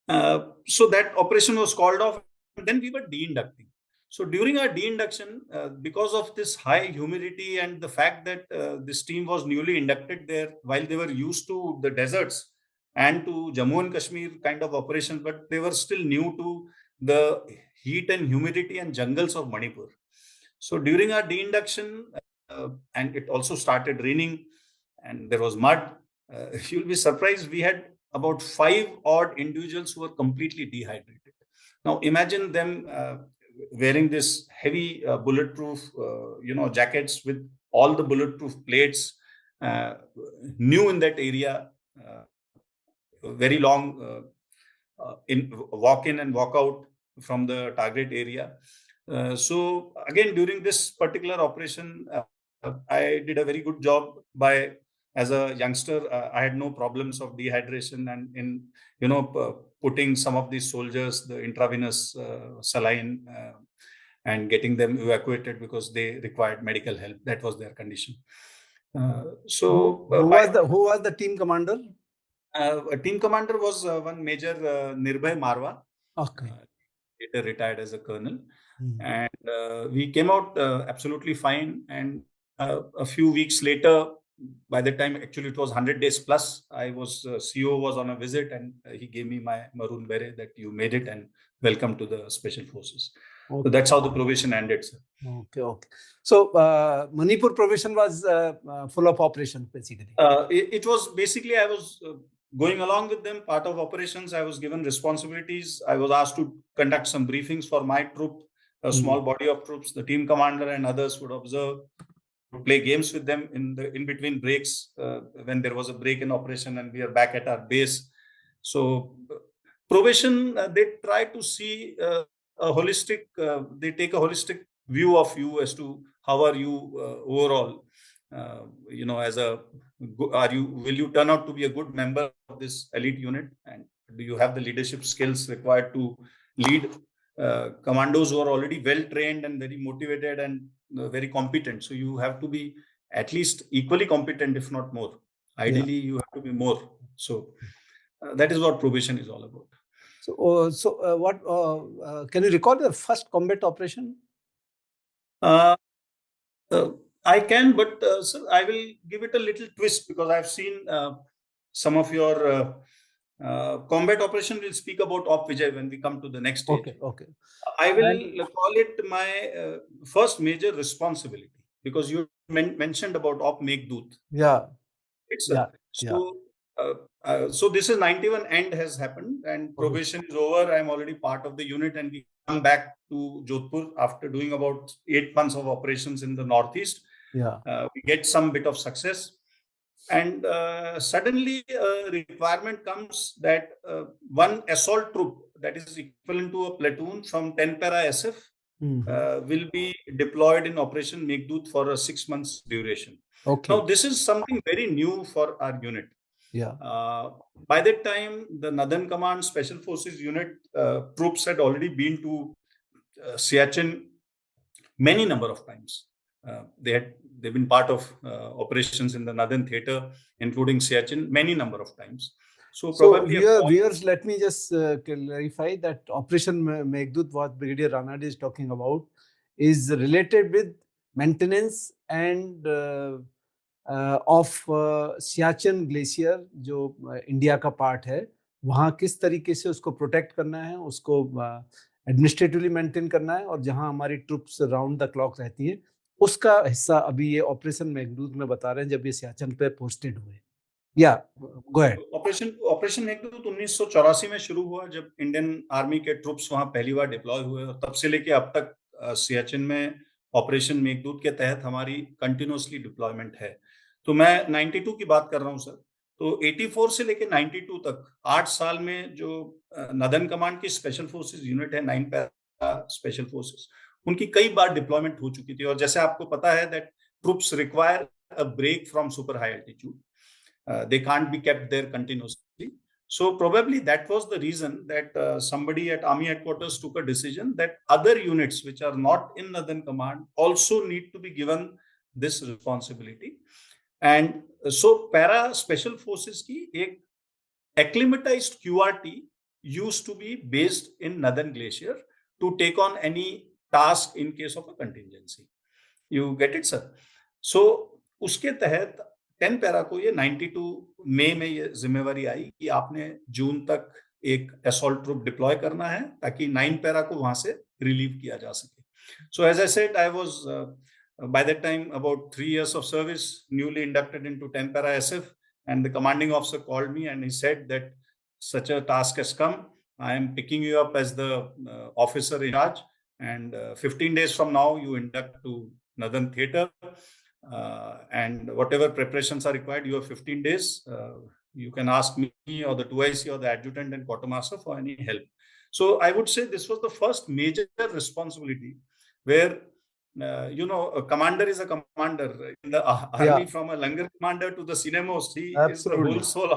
So that operation was called off. And then we were de-inducting. So during our de-induction, because of this high humidity and the fact that this team was newly inducted there, while they were used to the deserts and to Jammu and Kashmir kind of operation, but they were still new to the heat and humidity and jungles of Manipur. So during our de-induction, and it also started raining and there was mud, you'll be surprised, we had about 5 odd individuals who were completely dehydrated. Now imagine them wearing this heavy bulletproof jackets with all the bulletproof plates, new in that area, very long walk in and walk out from the target area. So again, during this particular operation, I did a very good job by, as a youngster, I had no problems of dehydration, and in putting some of these soldiers the intravenous saline and getting them evacuated because they required medical help. That was their condition.
Who was the team commander?
Team commander was one Major Nirbhay Marwa.
Okay.
Later retired as a colonel. And we came out absolutely fine. And a few weeks later, by the time actually it was 100 days plus, CEO was on a visit and he gave me my maroon beret that you made it and welcome to the Special Forces. Okay. So that's how the probation ended, sir.
Okay. So Manipur probation was full of operations, basically.
It was basically, I was going along with them, part of operations. I was given responsibilities. I was asked to conduct some briefings for my troop, a small body of troops. The team commander and others would observe, play games with them in between breaks when there was a break in operation and we are back at our base. So probation, they try to see a holistic, they take a holistic view of you as to how are you overall, will you turn out to be a good member of this elite unit, and do you have the leadership skills required to lead commandos who are already well trained and very motivated and very competent. So you have to be at least equally competent, if not more. Ideally, you have to be more. So that is what probation is all about.
So what can you recall the first combat operation?
I can, but sir, I will give it a little twist because I've seen some of your combat operation. We'll speak about Op Vijay when we come to the next stage.
Okay.
I will call it my first major responsibility because you mentioned about Op Meghdoot.
Yeah.
So this is 91 end has happened and probation is over. I'm already part of the unit and we come back to Jodhpur after doing about 8 months of operations in the Northeast. We get some bit of success. And suddenly a requirement comes that one assault troop that is equivalent to a platoon from 10 para SF will be deployed in Operation Meghdoot for a 6 months duration. Now, this is something very new for our unit. By that time, the Northern Command Special Forces unit troops had already been to Siachen many number of times. They've been part of operations in the Northern Theater, including Siachen, many number of times.
So viewers, let me just clarify that Operation Meghdoot, what Brigadier Ranade is talking about, is related with maintenance and of Siachen glacier जो India का part है, वहाँ किस तरीके से उसको protect करना है, उसको एडमिनिस्ट्रेटिवली मेंटेन करना है, और जहाँ हमारी ट्रूप्स राउंड द क्लॉक रहती हैं, उसका हिस्सा अभी ये ऑपरेशन मेघदूत में बता रहे हैं जब ये सियाचन पे पोस्टेड हुए. Go ahead.
ऑपरेशन मेघदूत 1984 में शुरू हुआ जब इंडियन आर्मी के ट्रूप्स वहां पहली बार डिप्लॉय हुए और तब से लेके अब तक सियाचिन में ऑपरेशन मेघदूत के तहत हमारी कंटिन्यूसली डिप्लॉयमेंट है। तो मैं 92 की बात कर रहा हूँ सर। तो 84 से लेके 92 तक 8 साल में जो नदन कमांड की स्पेशल फोर्सेस यूनिट है, 9 पैरा स्पेशल फोर्सेस, उनकी कई बार डिप्लॉयमेंट हो चुकी थी। और जैसे आपको पता है that troops require a break from super high altitude, they can't be kept there continuously. So probably that was the reason that somebody at Army headquarters took a decision that other units which are not in Northern Command also need to be given this responsibility. And so para special forces ki ek acclimatized QRT used to be based in Northern Glacier to take on any task in case of a contingency. You get it, sir? So उसके तहत 10 para को ये 92 मई में ये जिम्मेवारी आई कि आपने जून तक एक असॉल्ट ट्रूप डिप्लॉय करना है ताकि 9 पैरा को वहां से रिलीव किया जा सके. So as I said, I was by that time about 3 years of service, newly inducted into 10 para SF, and the commanding officer called me and he said that such a task has come. I am picking you up as the officer in charge, and 15 days from now you induct to Northern Theatre. And whatever preparations are required, you have 15 days. You can ask me or the 2IC or the adjutant and quartermaster for any help. So I would say this was the first major responsibility where, a commander is a commander in the army. From a langar commander to the senior most, he is the whole soul.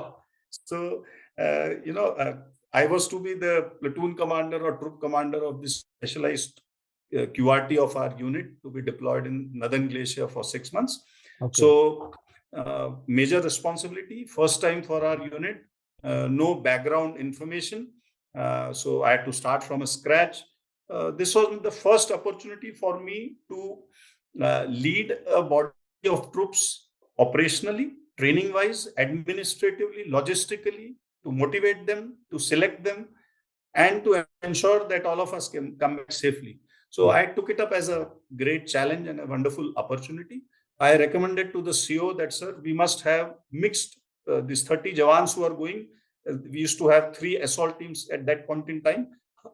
So, I was to be the platoon commander or troop commander of this specialized QRT of our unit to be deployed in Northern Glacier for 6 months. Okay. So major responsibility, first time for our unit, no background information. So I had to start from a scratch. This was the first opportunity for me to lead a body of troops operationally, training wise, administratively, logistically, to motivate them, to select them, and to ensure that all of us can come back safely. So I took it up as a great challenge and a wonderful opportunity. I recommended to the CO that, sir, we must have mixed these 30 jawans who are going. We used to have 3 assault teams at that point in time.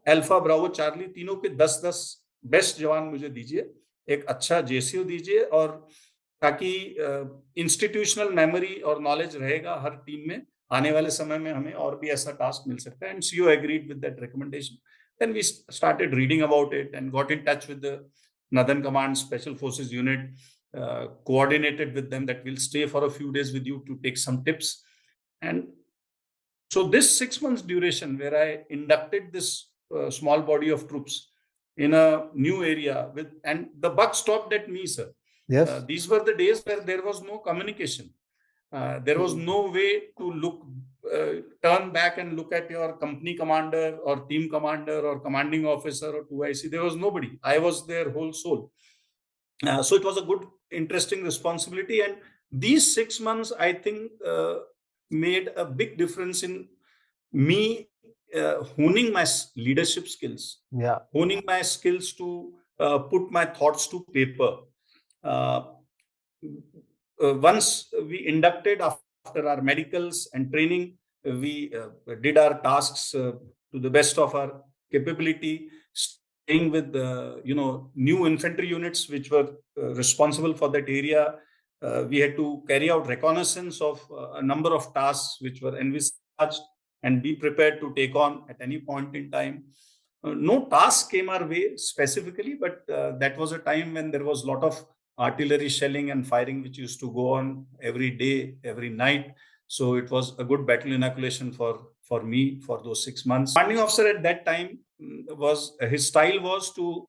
Alpha, Bravo, Charlie, तीनों के 10-10 best जवान मुझे दीजिए, एक अच्छा JCO दीजिए, और ताकि इंस्टीट्यूशनल मेमोरी और नॉलेज रहेगा हर टीम में, आने वाले समय में हमें और भी ऐसा टास्क मिल सकता है. And CO agreed with that recommendation. Then we started reading about it and got in touch with the Northern Command Special Forces unit, coordinated with them that we'll stay for a few days with you to take some tips. And so this 6 months duration where I inducted this small body of troops in a new area and the buck stopped at me, sir. Yes. These were the days where there was no communication. There was no way to turn back and look at your company commander or team commander or commanding officer or 2IC. There was nobody. I was their whole soul. So it was a good, interesting responsibility. And these 6 months, I think, made a big difference in me honing my leadership skills, honing my skills to put my thoughts to paper. Once we inducted, after our medicals and training, we did our tasks to the best of our capability, staying with new infantry units which were responsible for that area. We had to carry out reconnaissance of a number of tasks which were envisaged and be prepared to take on at any point in time. No task came our way specifically, but that was a time when there was a lot of artillery shelling and firing which used to go on every day, every night. So it was a good battle inoculation for me for those 6 months. Commanding officer at that time his style was to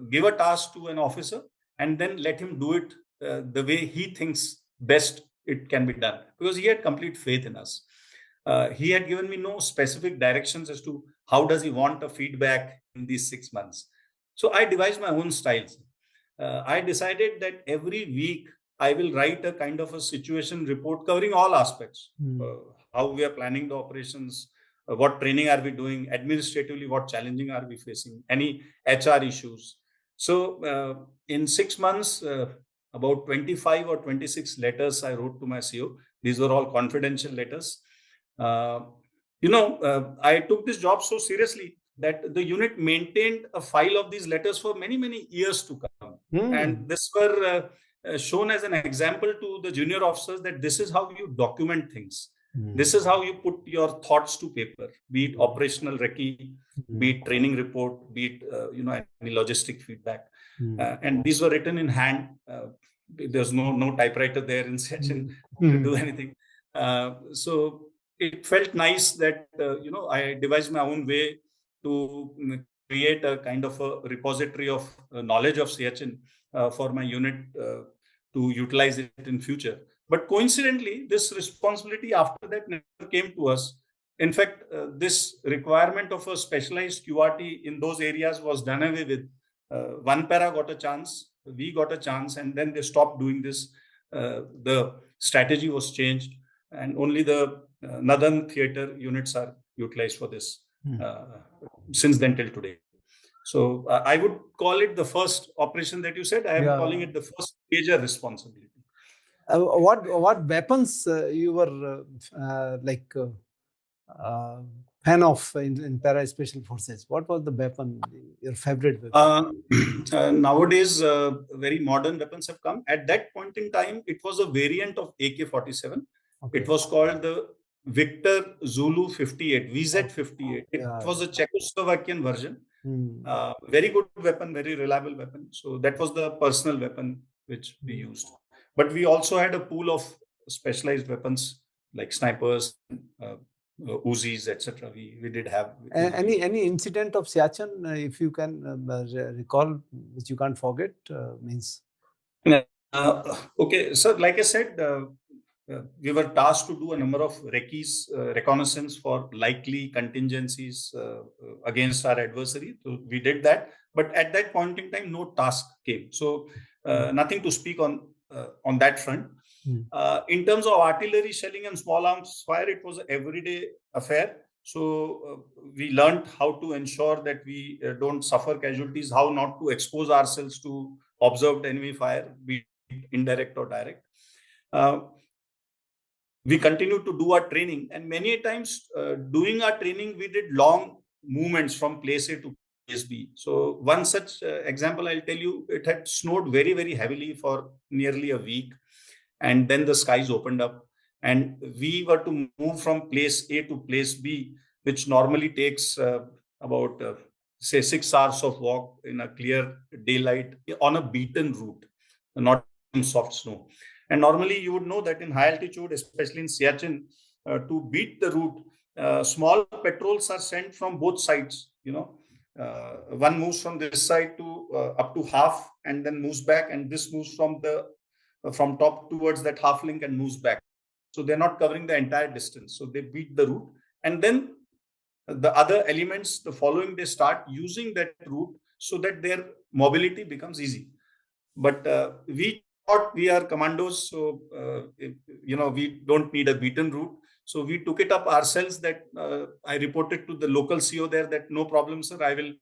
give a task to an officer and then let him do it the way he thinks best it can be done, because he had complete faith in us. He had given me no specific directions as to how does he want a feedback in these 6 months. So I devised my own styles. I decided that every week I will write a kind of a situation report covering all aspects. How we are planning the operations, what training are we doing, administratively what challenging are we facing, any HR issues. So in 6 months, about 25 or 26 letters I wrote to my CO. These were all confidential letters. I took this job so seriously that the unit maintained a file of these letters for many, many years to come. And this were shown as an example to the junior officers that this is how you document things. This is how you put your thoughts to paper, be it operational recce, be it training report, be it any logistic feedback. And these were written in hand. There's no typewriter there in Siachen to do anything. So it felt nice that I devised my own way to create a kind of a repository of knowledge of Siachen for my unit to utilize it in future. But coincidentally, this responsibility after that never came to us. In fact, this requirement of a specialized QRT in those areas was done away with. One para got a chance, we got a chance, and then they stopped doing this. The strategy was changed, and only the Northern Theatre units are utilized for this since then till today. So I would call it the first operation that you said. I am calling it the first major responsibility.
What weapons you were fan of in Para Special Forces? What was the weapon, your favorite weapon?
Nowadays, very modern weapons have come. At that point in time, it was a variant of AK-47. Okay. It was called the Victor Zulu 58, VZ-58. It was a Czechoslovakian version. Very good weapon, very reliable weapon. So that was the personal weapon which we used. But we also had a pool of specialized weapons like snipers, Uzis, etc. We did have.
Any incident of Siachen, if you can recall, which you can't forget, means?
Okay, so like I said, we were tasked to do a number of recce's, reconnaissance for likely contingencies against our adversary. So we did that, but at that point in time, no task came. So nothing to speak on that front. In terms of artillery shelling and small arms fire, it was an everyday affair. So we learned how to ensure that we don't suffer casualties, how not to expose ourselves to observed enemy fire, be it indirect or direct. We continued to do our training, and many times doing our training, we did long movements from place A to place B. So one such example I'll tell you, it had snowed very, very heavily for nearly a week. And then the skies opened up, and we were to move from place A to place B, which normally takes about, say, 6 hours of walk in a clear daylight on a beaten route, not in soft snow. And normally you would know that in high altitude, especially in Siachen, to beat the route, small patrols are sent from both sides. One moves from this side to up to half, and then moves back, and this moves from top towards that half link and moves back. So they're not covering the entire distance. So they beat the route, and then the other elements the following day start using that route so that their mobility becomes easy. But we thought we are commandos, so we don't need a beaten route. So we took it up ourselves that I reported to the local CO there that no problem, sir, I will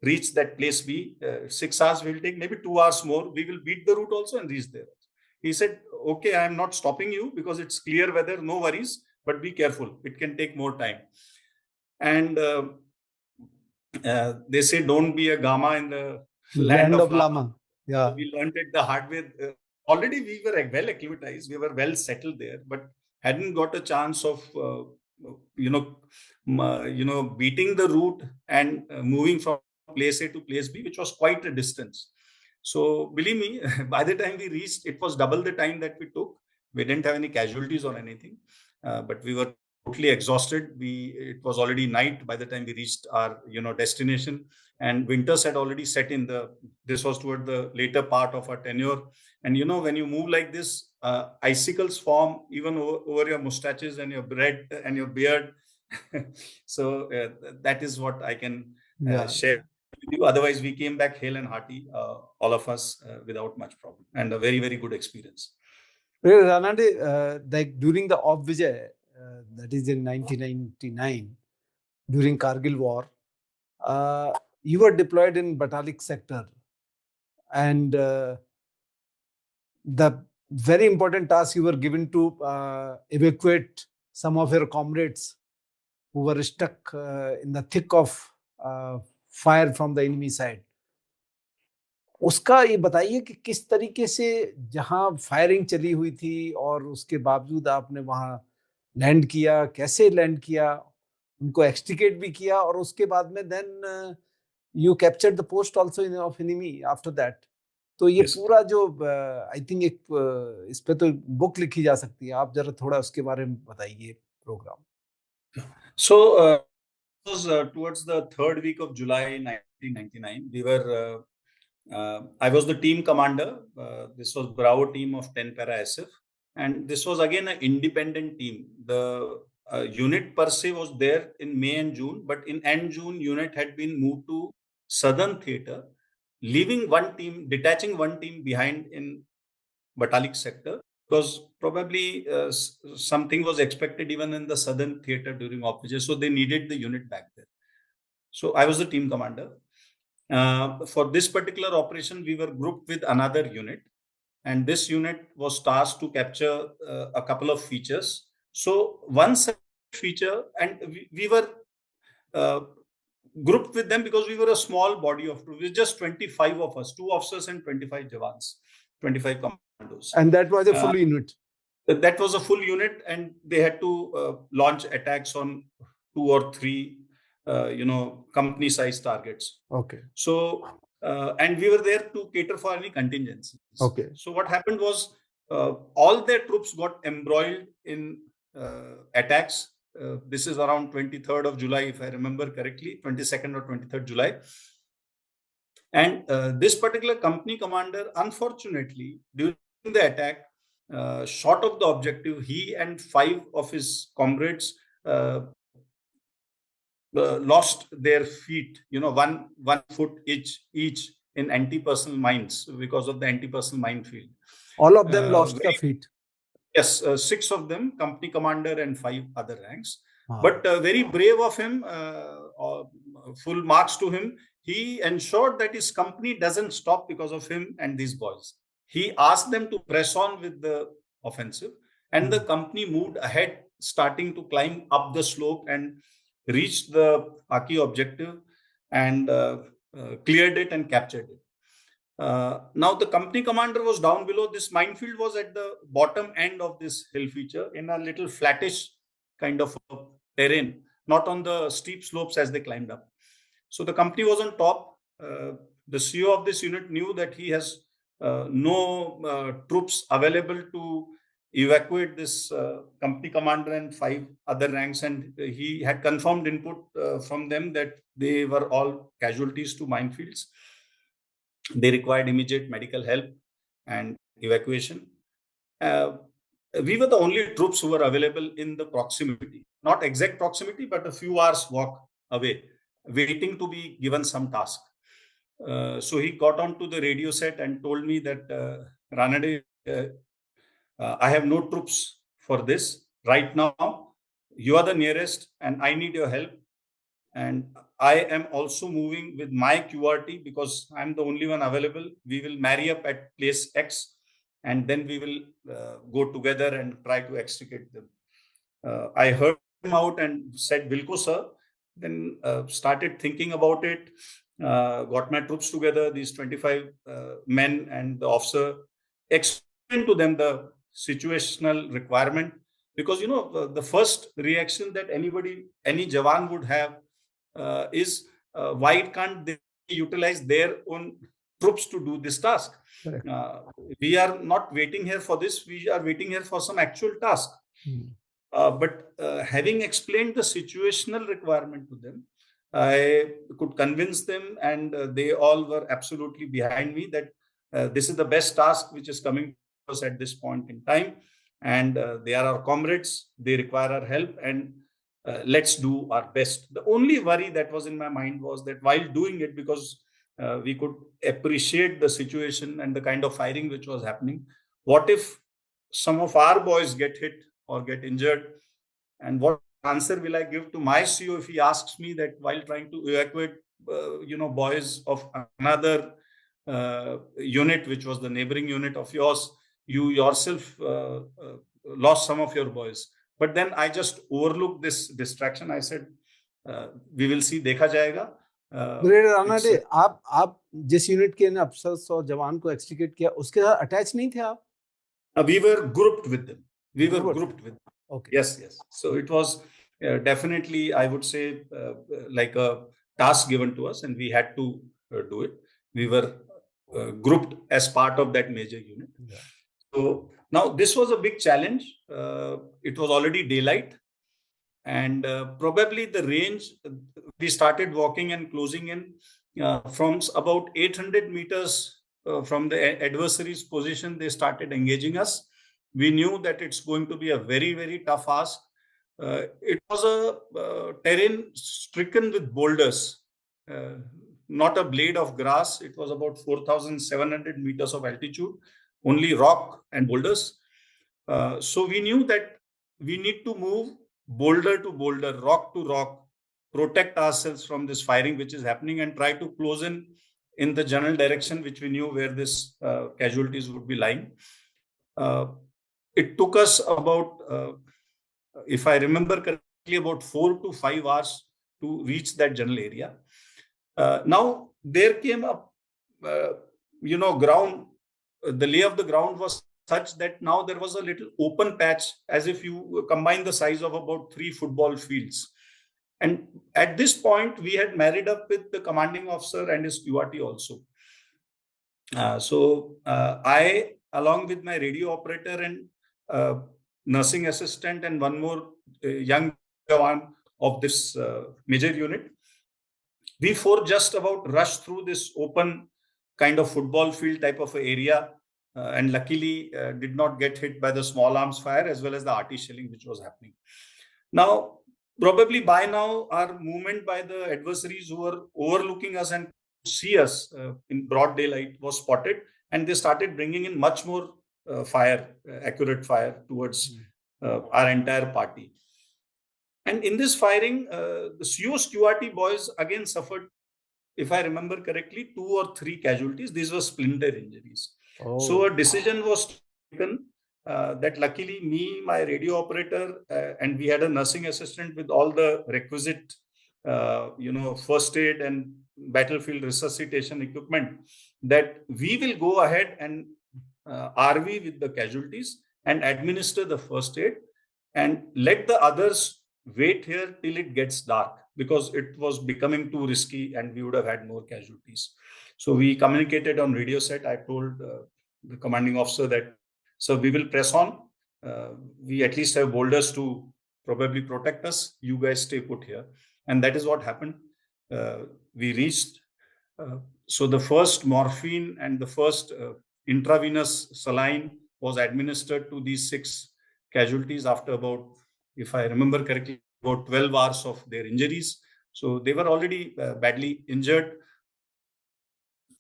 reach that place B. 6 hours will take, maybe 2 hours more. We will beat the route also and reach there. He said, okay, I am not stopping you because it's clear weather, no worries, but be careful. It can take more time. And they say, don't be a Gama in the land of Lama.
Yeah.
So we learned it the hard way. Already we were well acclimatized, we were well settled there, but hadn't got a chance of, beating the route and moving from place A to place B, which was quite a distance. So believe me, by the time we reached, it was double the time that we took. We didn't have any casualties or anything, but we were totally exhausted. It was already night by the time we reached our destination, and winters had already set in. This was toward the later part of our tenure, and when you move like this, icicles form even over your mustaches and your beard. So that is what I can share with you. Otherwise, we came back hale and hearty, all of us, without much problem, and a very, very good experience.
Ranade, like during the Op Vijay, that is in 1999, during Kargil War, you were deployed in Batalik sector, and the very important task you were given to evacuate some of your comrades who were stuck in the thick of fire from the enemy side. उसका ये बताइए कि किस तरीके से जहां firing चली हुई थी और उसके बावजूद आपने वहां लैंड किया, कैसे लैंड किया, उनको एक्सट्रिकेट भी किया और उसके बाद में then you captured the post also of enemy after that. तो ये
Yes.
पूरा जो आई थिंक एक इस पे तो बुक लिखी जा सकती है. आप जरा थोड़ा उसके बारे में बताइए programme.
So it was towards the third week of July 1999. I was the team commander. This was Bravo team of 10 para SF, and this was again an independent team. The unit per se was there in May and June, but in end June, unit had been moved to Southern Theatre, leaving one team, detaching one team behind in Batalik sector, because probably something was expected even in the Southern Theatre during operations, so they needed the unit back there. So I was the team commander. For this particular operation, we were grouped with another unit, and this unit was tasked to capture a couple of features. So one such feature, and we were grouped with them because we were a small body of troops. We were just 25 of us, 2 officers and 25 jawans, 25 commandos.
And that was a full unit.
That was a full unit, and they had to launch attacks on 2 or 3 company size targets.
Okay.
So and we were there to cater for any contingencies.
Okay.
So what happened was all their troops got embroiled in attacks. This is around 23rd of July, if I remember correctly, 22nd or 23rd July. And this particular company commander, unfortunately, during the attack, short of the objective, he and 5 of his comrades lost their feet, one foot each in anti-personnel mines because of the anti-personnel minefield.
All of them lost their feet.
Yes, 6 of them, company commander and 5 other ranks. But very brave of him, full marks to him. He ensured that his company doesn't stop because of him and these boys. He asked them to press on with the offensive, and the company moved ahead, starting to climb up the slope and reached the Aki objective and cleared it and captured it. Now the company commander was down below. This minefield was at the bottom end of this hill feature in a little flattish kind of terrain, not on the steep slopes as they climbed up. So the company was on top. The CEO of this unit knew that he has no troops available to evacuate this company commander and 5 other ranks, and he had confirmed input from them that they were all casualties to minefields. They required immediate medical help and evacuation. We were the only troops who were available in the proximity, not exact proximity, but a few hours walk away, waiting to be given some task. So he got onto the radio set and told me that, Ranade, I have no troops for this right now. You are the nearest and I need your help. And I am also moving with my QRT because I'm the only one available. We will marry up at place X, and then we will go together and try to extricate them. I heard him out and said, Bilko, sir. Then started thinking about it, got my troops together, these 25 men and the officer, explained to them the situational requirement. Because, the first reaction that any Jawan would have is why can't they utilize their own troops to do this task? We are not waiting here for this. We are waiting here for some actual task. But having explained the situational requirement to them, I could convince them, and they all were absolutely behind me that this is the best task which is coming to us at this point in time. And they are our comrades. They require our help, and let's do our best. The only worry that was in my mind was that while doing it, because we could appreciate the situation and the kind of firing which was happening, what if some of our boys get hit or get injured? And what answer will I give to my CEO if he asks me that while trying to evacuate, boys of another unit, which was the neighboring unit of yours, you yourself lost some of your boys? But then I just overlooked this distraction. I said, we will see, dekha jayega.
Brigadier Ranade, आप जिस unit के अफसर और जवान को extricate किया, उसके साथ अटैच नहीं थे आप?
We were grouped with them. Grouped with them.
Okay.
Yes. So it was definitely, I would say, like a task given to us, and we had to do it. We were grouped as part of that major unit.
Yeah.
So now this was a big challenge. It was already daylight, and probably the range, we started walking and closing in from about 800 meters from the adversary's position. They started engaging us. We knew that it's going to be a very, very tough ask. It was a terrain stricken with boulders, not a blade of grass. It was about 4,700 meters of altitude, only rock and boulders. So we knew that we need to move boulder to boulder, rock to rock, protect ourselves from this firing which is happening, and try to close in the general direction which we knew where this casualties would be lying. It took us about, if I remember correctly, about 4 to 5 hours to reach that general area. Now there came up, ground. The lay of the ground was such that now there was a little open patch, as if you combine the size of about 3 football fields. And at this point, we had married up with the commanding officer and his QRT also. So I, along with my radio operator and nursing assistant and one more young Jawan of this major unit, we four just about rushed through this open kind of football field type of area, and luckily did not get hit by the small arms fire as well as the RT shelling which was happening. Now, probably by now, our movement by the adversaries who were overlooking us and see us in broad daylight was spotted, and they started bringing in much more accurate fire towards our entire party. And in this firing, the CO's QRT boys again suffered, if I remember correctly, 2 or 3 casualties. These were splinter injuries. Oh. So a decision was taken that luckily me, my radio operator, and we had a nursing assistant with all the requisite, first aid and battlefield resuscitation equipment, that we will go ahead and RV with the casualties and administer the first aid, and let the others wait here till it gets dark, because it was becoming too risky and we would have had more casualties. So we communicated on radio set. I told the commanding officer that, so we will press on. We at least have boulders to probably protect us. You guys stay put here. And that is what happened. We reached. So the first morphine and the first intravenous saline was administered to these 6 casualties after about, if I remember correctly, about 12 hours of their injuries. So they were already badly injured.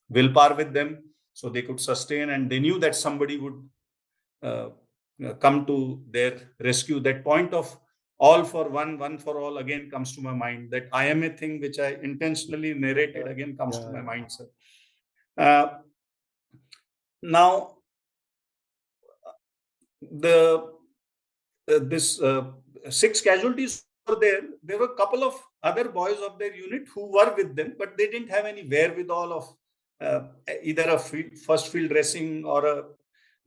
Willpower with them, so they could sustain, and they knew that somebody would come to their rescue. That point of all for one, one for all again comes to my mind. That IMA thing which I intentionally narrated again comes to my mind, sir. Now, this 6 casualties were there. There were a couple of other boys of their unit who were with them, but they didn't have any wherewithal of either a first field dressing or a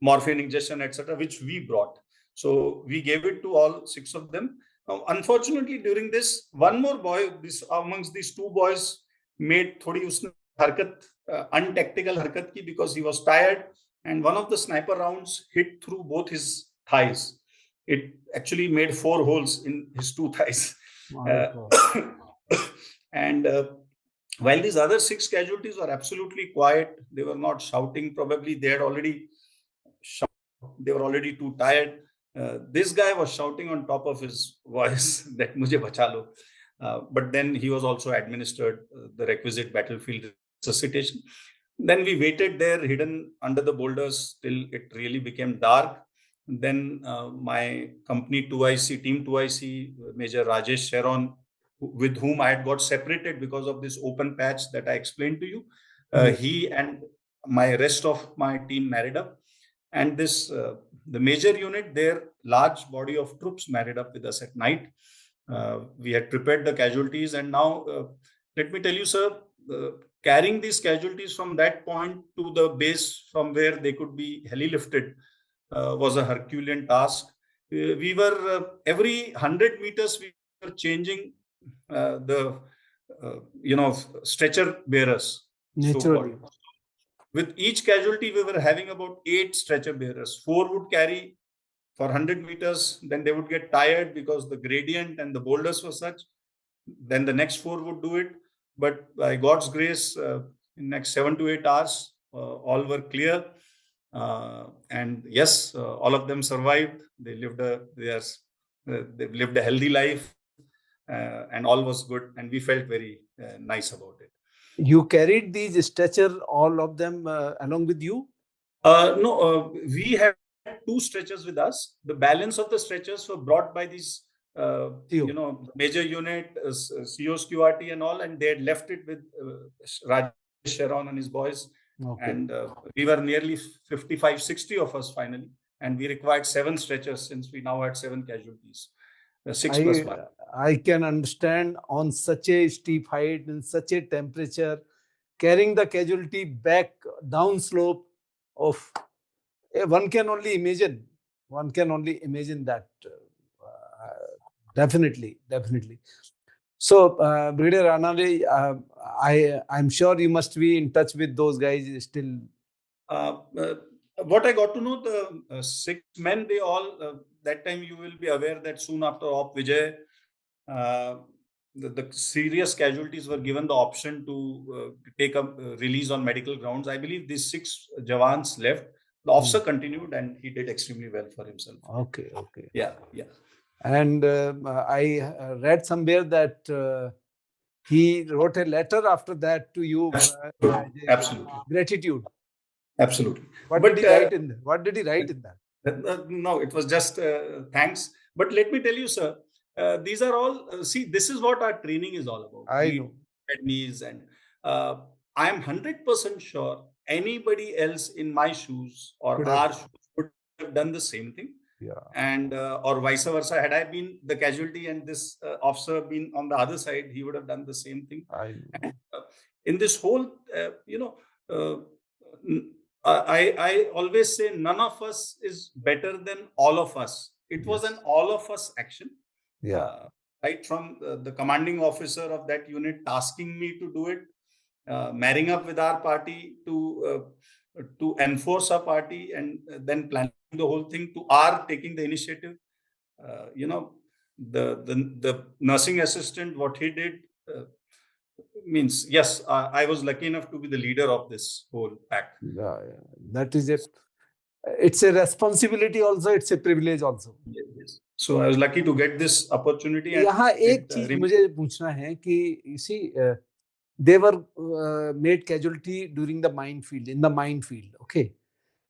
morphine injection, etc., which we brought. So we gave it to all 6 of them. Now, unfortunately, during this, one more boy, amongst these 2 boys, made thodi usne harkat, untactical harkat ki, because he was tired, and one of the sniper rounds hit through both his thighs. It actually made 4 holes in his 2 thighs. And while these other 6 casualties were absolutely quiet, they were not shouting. Probably they had already shouted. They were already too tired. This guy was shouting on top of his voice that "Mujhe bacha lo." But then he was also administered the requisite battlefield resuscitation. Then we waited there, hidden under the boulders, till it really became dark. Then my company 2IC, team 2IC, Major Rajesh Sharon, with whom I had got separated because of this open patch that I explained to you, he and my rest of my team married up. And this, the major unit, their large body of troops married up with us at night. We had prepared the casualties, and now let me tell you, sir, carrying these casualties from that point to the base from where they could be heli-lifted was a Herculean task. We were every 100 meters we were changing the stretcher bearers,
Naturally.
so-called. With each casualty, we were having about 8 stretcher bearers. 4 would carry for 100 meters, then they would get tired because the gradient and the boulders were such. Then the next 4 would do it. But by God's grace, in next 7 to 8 hours, all were clear. And yes, all of them survived. They lived they've lived a healthy life, and all was good. And we felt very nice about it.
You carried these stretcher, all of them along with you?
No, we had 2 stretchers with us. The balance of the stretchers were brought by these, major unit, COs, QRT and all, and they had left it with Rajesh Sharon and his boys. Okay. And we were nearly 55, 60 of us finally. And we required 7 stretchers since we now had 7 casualties. 6 plus 1.
I can understand on such a steep height, in such a temperature, carrying the casualty back down slope of, one can only imagine. One can only imagine that. Definitely. So, Brigadier Ranade, I'm sure you must be in touch with those guys still.
What I got to know, the 6 men, they all, that time you will be aware that soon after Op Vijay, the serious casualties were given the option to take a release on medical grounds. I believe these 6 Jawans left. The officer continued and he did extremely well for himself.
Okay.
Yeah.
And I read somewhere that he wrote a letter after that to you.
Absolutely.
Gratitude.
Absolutely.
What did he write in that?
No, it was just thanks. But let me tell you, sir, these are all, this is what our training is all about.
I know.
Knees and I am 100% sure anybody else in my shoes or our shoes would have done the same thing.
Yeah.
And or vice versa. Had I been the casualty and this officer been on the other side, he would have done the same thing. And, in this whole, I always say none of us is better than all of us. It was an all of us action.
Yeah.
Right from the commanding officer of that unit tasking me to do it, marrying up with our party to enforce our party, and then planning the whole thing, to our taking the initiative. The nursing assistant, what he did means, yes, I was lucky enough to be the leader of this whole pack.
Yeah. That is it. It's a responsibility also. It's a privilege also.
Yes. So I was lucky to get this opportunity.
यहाँ एक चीज मुझे पूछना है कि you see, they were made casualty during the minefield, in the minefield, okay?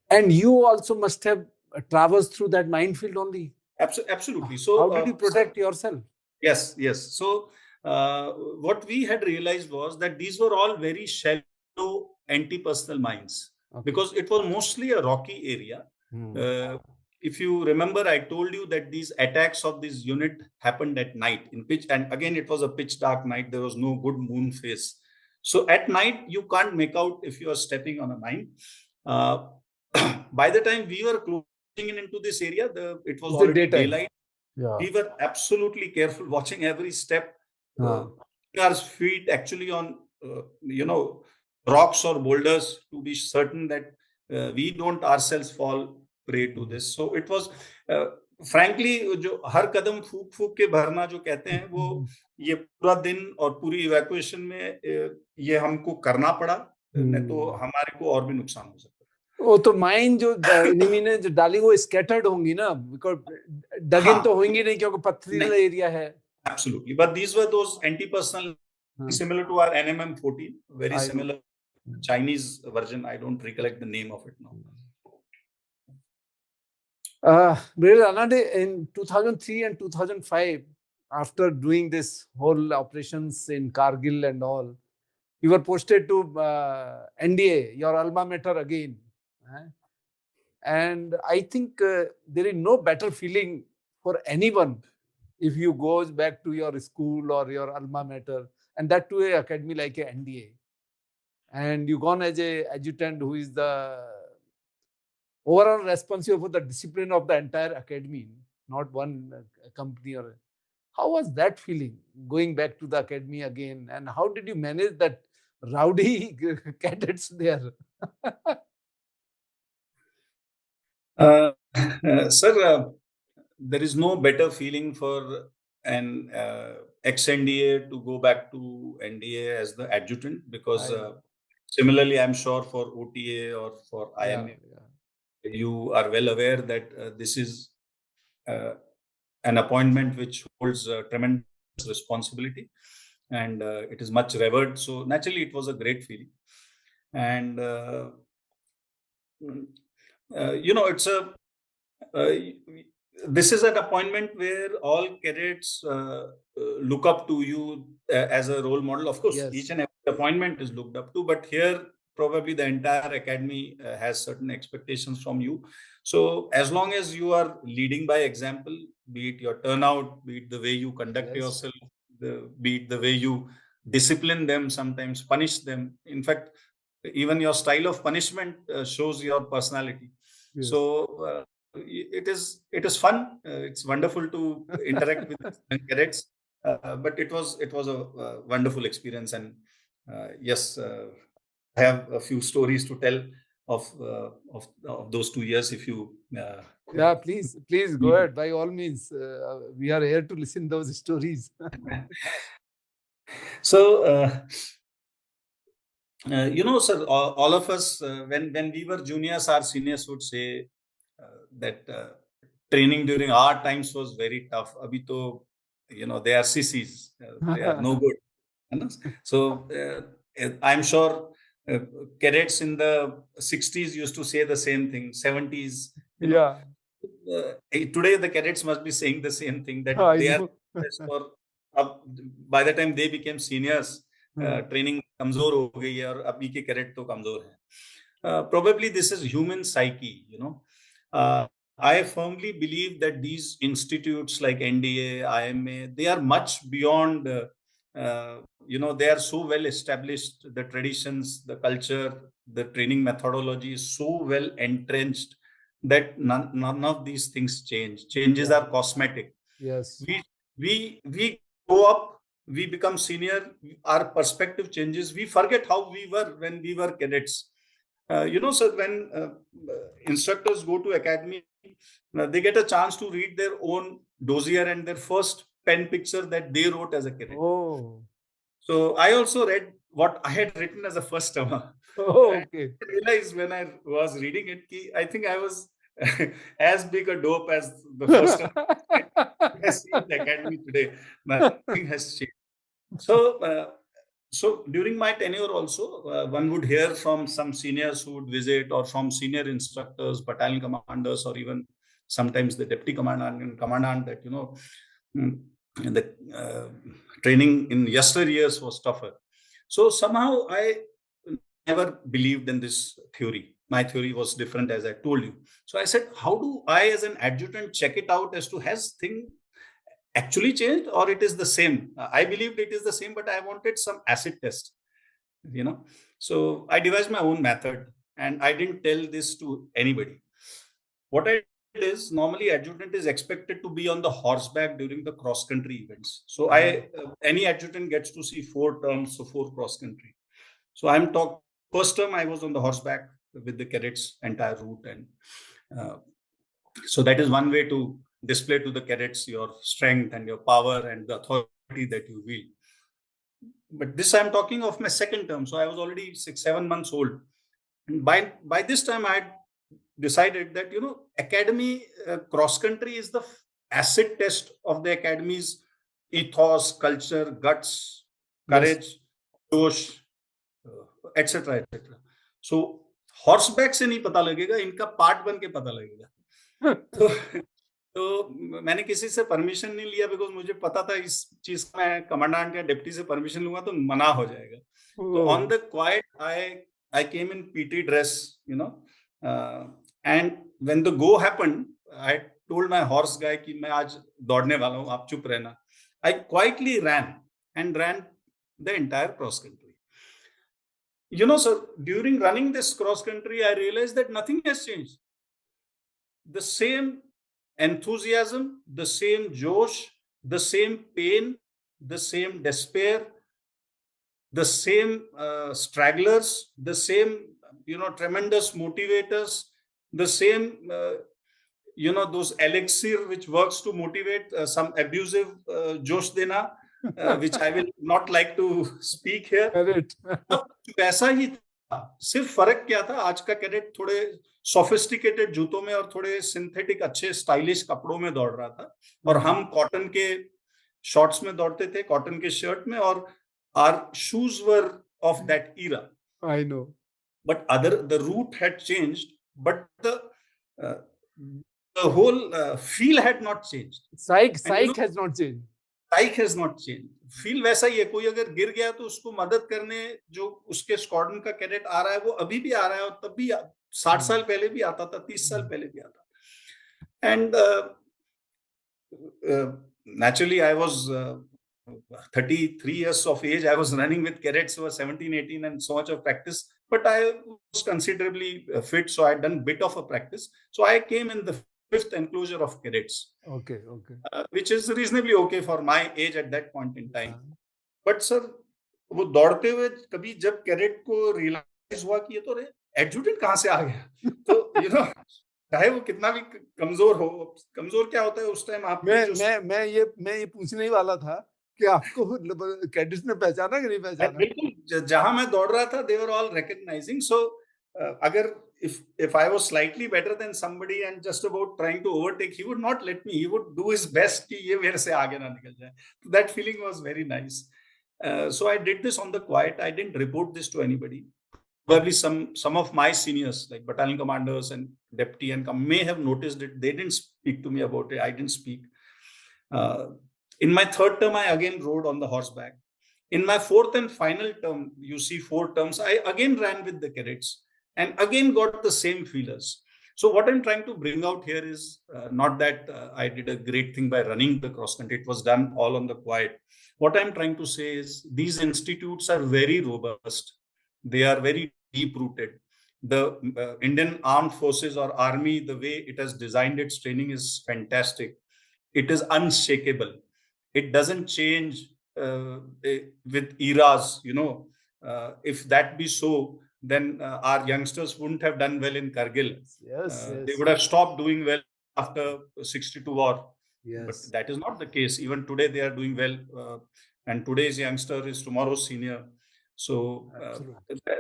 And you also must have traversed through that minefield only.
Absolutely. So
how did you protect yourself?
Yes. So what we had realized was that these were all very shallow anti-personnel mines, because it was mostly a rocky area. If you remember, I told you that these attacks of this unit happened at night in pitch, and again it was a pitch dark night. There was no good moon phase, so at night you can't make out if you are stepping on a mine. By the time we were closing into this area, it was already daylight. Yeah. We were absolutely careful, watching every step. Our feet actually on rocks or boulders to be certain that we don't ourselves fall prey to this. So it was frankly, जो हर कदम फूक फूक के भरना जो कहते हैं, वो ये पूरा दिन और पूरी इवैक्यूएशन में ये हमको करना पड़ा, नहीं तो हमारे को और भी नुकसान हो सकता है।
वो तो माइन जो एनिमी ने जो डाली वो स्कैटर्ड होंगी ना, बिकॉज़ डगिन तो होंगी नहीं क्योंकि पथरीला एरिया है।
Absolutely, but these were those anti-personnel similar to our NMM14, very similar Chinese version. I don't recollect the name of it now.
Brigadier Ranade, in 2003 and 2005, after doing this whole operations in Kargil and all, you were posted to NDA, your alma mater again. And I think there is no better feeling for anyone if you goes back to your school or your alma mater and that to a academy like a NDA. And you gone as a adjutant who is the overall responsible for the discipline of the entire academy, not one company. Or how was that feeling going back to the academy again? And how did you manage that rowdy cadets there?
Sir, there is no better feeling for an ex-NDA to go back to NDA as the adjutant, because similarly, I'm sure for OTA or for IMA, you are well aware that this is an appointment which holds tremendous responsibility, and it is much revered. So naturally, it was a great feeling. And it's a this is an appointment where all cadets look up to you as a role model. Of course, each and every appointment is looked up to, but here probably the entire academy has certain expectations from you. So as long as you are leading by example, be it your turnout, be it the way you conduct yourself, be it the way you discipline them, sometimes punish them. In fact, even your style of punishment shows your personality. So it is fun. It's wonderful to interact with cadets, but it was a wonderful experience. And yes, I have a few stories to tell of those 2 years. If you
please go ahead. By all means, we are here to listen those stories.
So. Sir, all of us, when we were juniors, our seniors would say that training during our times was very tough. Abhi to, they are sissies. They are no good. So I'm sure cadets in the 60s used to say the same thing, 70s. Today, the cadets must be saying the same thing, that they are by the time they became seniors, training कमजोर हो गई है और अभी के cadet तो कमजोर है. Probably this is human psyche, I firmly believe that these institutes like NDA, IMA, they are much beyond, they are so well established, the traditions, the culture, the training methodology is so well entrenched that none of these things change. Changes are cosmetic. We grow up, we become senior, our perspective changes. We forget how we were when we were cadets. So when instructors go to academy, they get a chance to read their own dossier and their first pen picture that they wrote as a cadet. So I also read what I had written as a first termer. I realized when I was reading it, I think I was as big a dope as the first termer I see in the academy today. Nothing has changed. So during my tenure also, one would hear from some seniors who would visit, or from senior instructors, battalion commanders, or even sometimes the deputy commandant and commandant, that the training in yesteryears was tougher. So somehow I never believed in this theory. My theory was different, as I told you. So I said, how do I as an adjutant check it out as to has thing actually changed or it is the same? I believed it is the same, but I wanted some acid test, So I devised my own method, and I didn't tell this to anybody. What I did is, normally adjutant is expected to be on the horseback during the cross-country events. So any adjutant gets to see 4 terms, so 4 cross-country. So first term I was on the horseback with the cadets entire route, and so that is one way to display to the cadets your strength and your power and the authority that you wield. But this I'm talking of my second term, so I was already 6-7 months old. And by this time I had decided that academy cross country is the acid test of the academy's ethos, culture, guts, courage, josh, etc. etc. So horseback से नहीं पता लगेगा, इनका Part-1 के पता लगेगा. तो मैंने किसी से परमिशन नहीं लिया, बिकॉज मुझे पता था इस चीज का मैं कमांडेंट या डिप्टी से परमिशन लूंगा तो मना हो जाएगा. तो on the quiet I came in PT dress, and when the go happened, I told my horse guy कि मैं आज दौड़ने वाला हूँ, आप चुप रहना. I quietly ran the entire cross country. You know, sir, during running this cross country, I realized that nothing has changed. The same enthusiasm, the same josh, the same pain, the same despair, the same stragglers, the same, tremendous motivators, the same, those elixir which works to motivate, some abusive josh dena, which I will not like to speak here.
Correct.
अब वैसा ही था, सिर्फ फर्क क्या था, आज का cadet थोड़े सोफिस्टिकेटेड जूतों में और थोड़े सिंथेटिक अच्छे स्टाइलिश कपड़ों में दौड़ रहा था, और हम कॉटन के शॉर्ट्स में दौड़ते थे, कॉटन के शर्ट में, और our shoes were of that era.
I know.
But the route had changed, but the whole feel had not changed.
Psych has not changed.
Psych has not changed. Feel वैसा ही है, कोई अगर गिर गया तो उसको मदद करने जो उसके स्क्वाड्रन का कैडेट आ रहा है, वो अभी भी आ रहा है, और तब भी 60 साल पहले भी आता था, 30 साल पहले भी आता। And naturally I was 33 years of age. I was running with cadets who were 17, 18 and so much of practice, but I was considerably fit, so I had done bit of a practice. So I came in the 5th enclosure of cadets.
Okay.
Which is reasonably okay for my age at that point in time. But sir, वो दौड़ते हुए कभी जब cadet को realise हुआ कि ये तो एडजुटेंट कहाँ से आ गया, तो चाहे वो कितना भी कमजोर हो, कमजोर क्या होता है उस टाइम आप
मैं ये पूछने ही वाला था कि आपको कैडेट्स ने पहचाना कि नहीं पहचाना?
बिल्कुल, जहां मैं दौड़ रहा था they were all recognizing. So अगर if I was slightly better than somebody and just about trying to overtake, he would not let me. He would do his best कि ये मेरे से आगे ना निकल जाए. So that feeling was very nice. So I did this on the quiet. I didn't report this to anybody. Probably some of my seniors, like battalion commanders and deputy and may have noticed it. They didn't speak to me about it. I didn't speak. In my 3rd term, I again rode on the horseback. In my 4th and final term, you see 4 terms, I again ran with the cadets and again got the same feelers. So what I'm trying to bring out here is not that I did a great thing by running the cross country. It was done all on the quiet. What I'm trying to say is these institutes are very robust. They are very deep-rooted. The Indian Armed Forces or Army, the way it has designed its training is fantastic. It is unshakable. It doesn't change with eras, if that be so, then our youngsters wouldn't have done well in Kargil.
Yes.
They would have stopped doing well after 62 war.
Yes.
But that is not the case. Even today they are doing well, and today's youngster is tomorrow's senior. So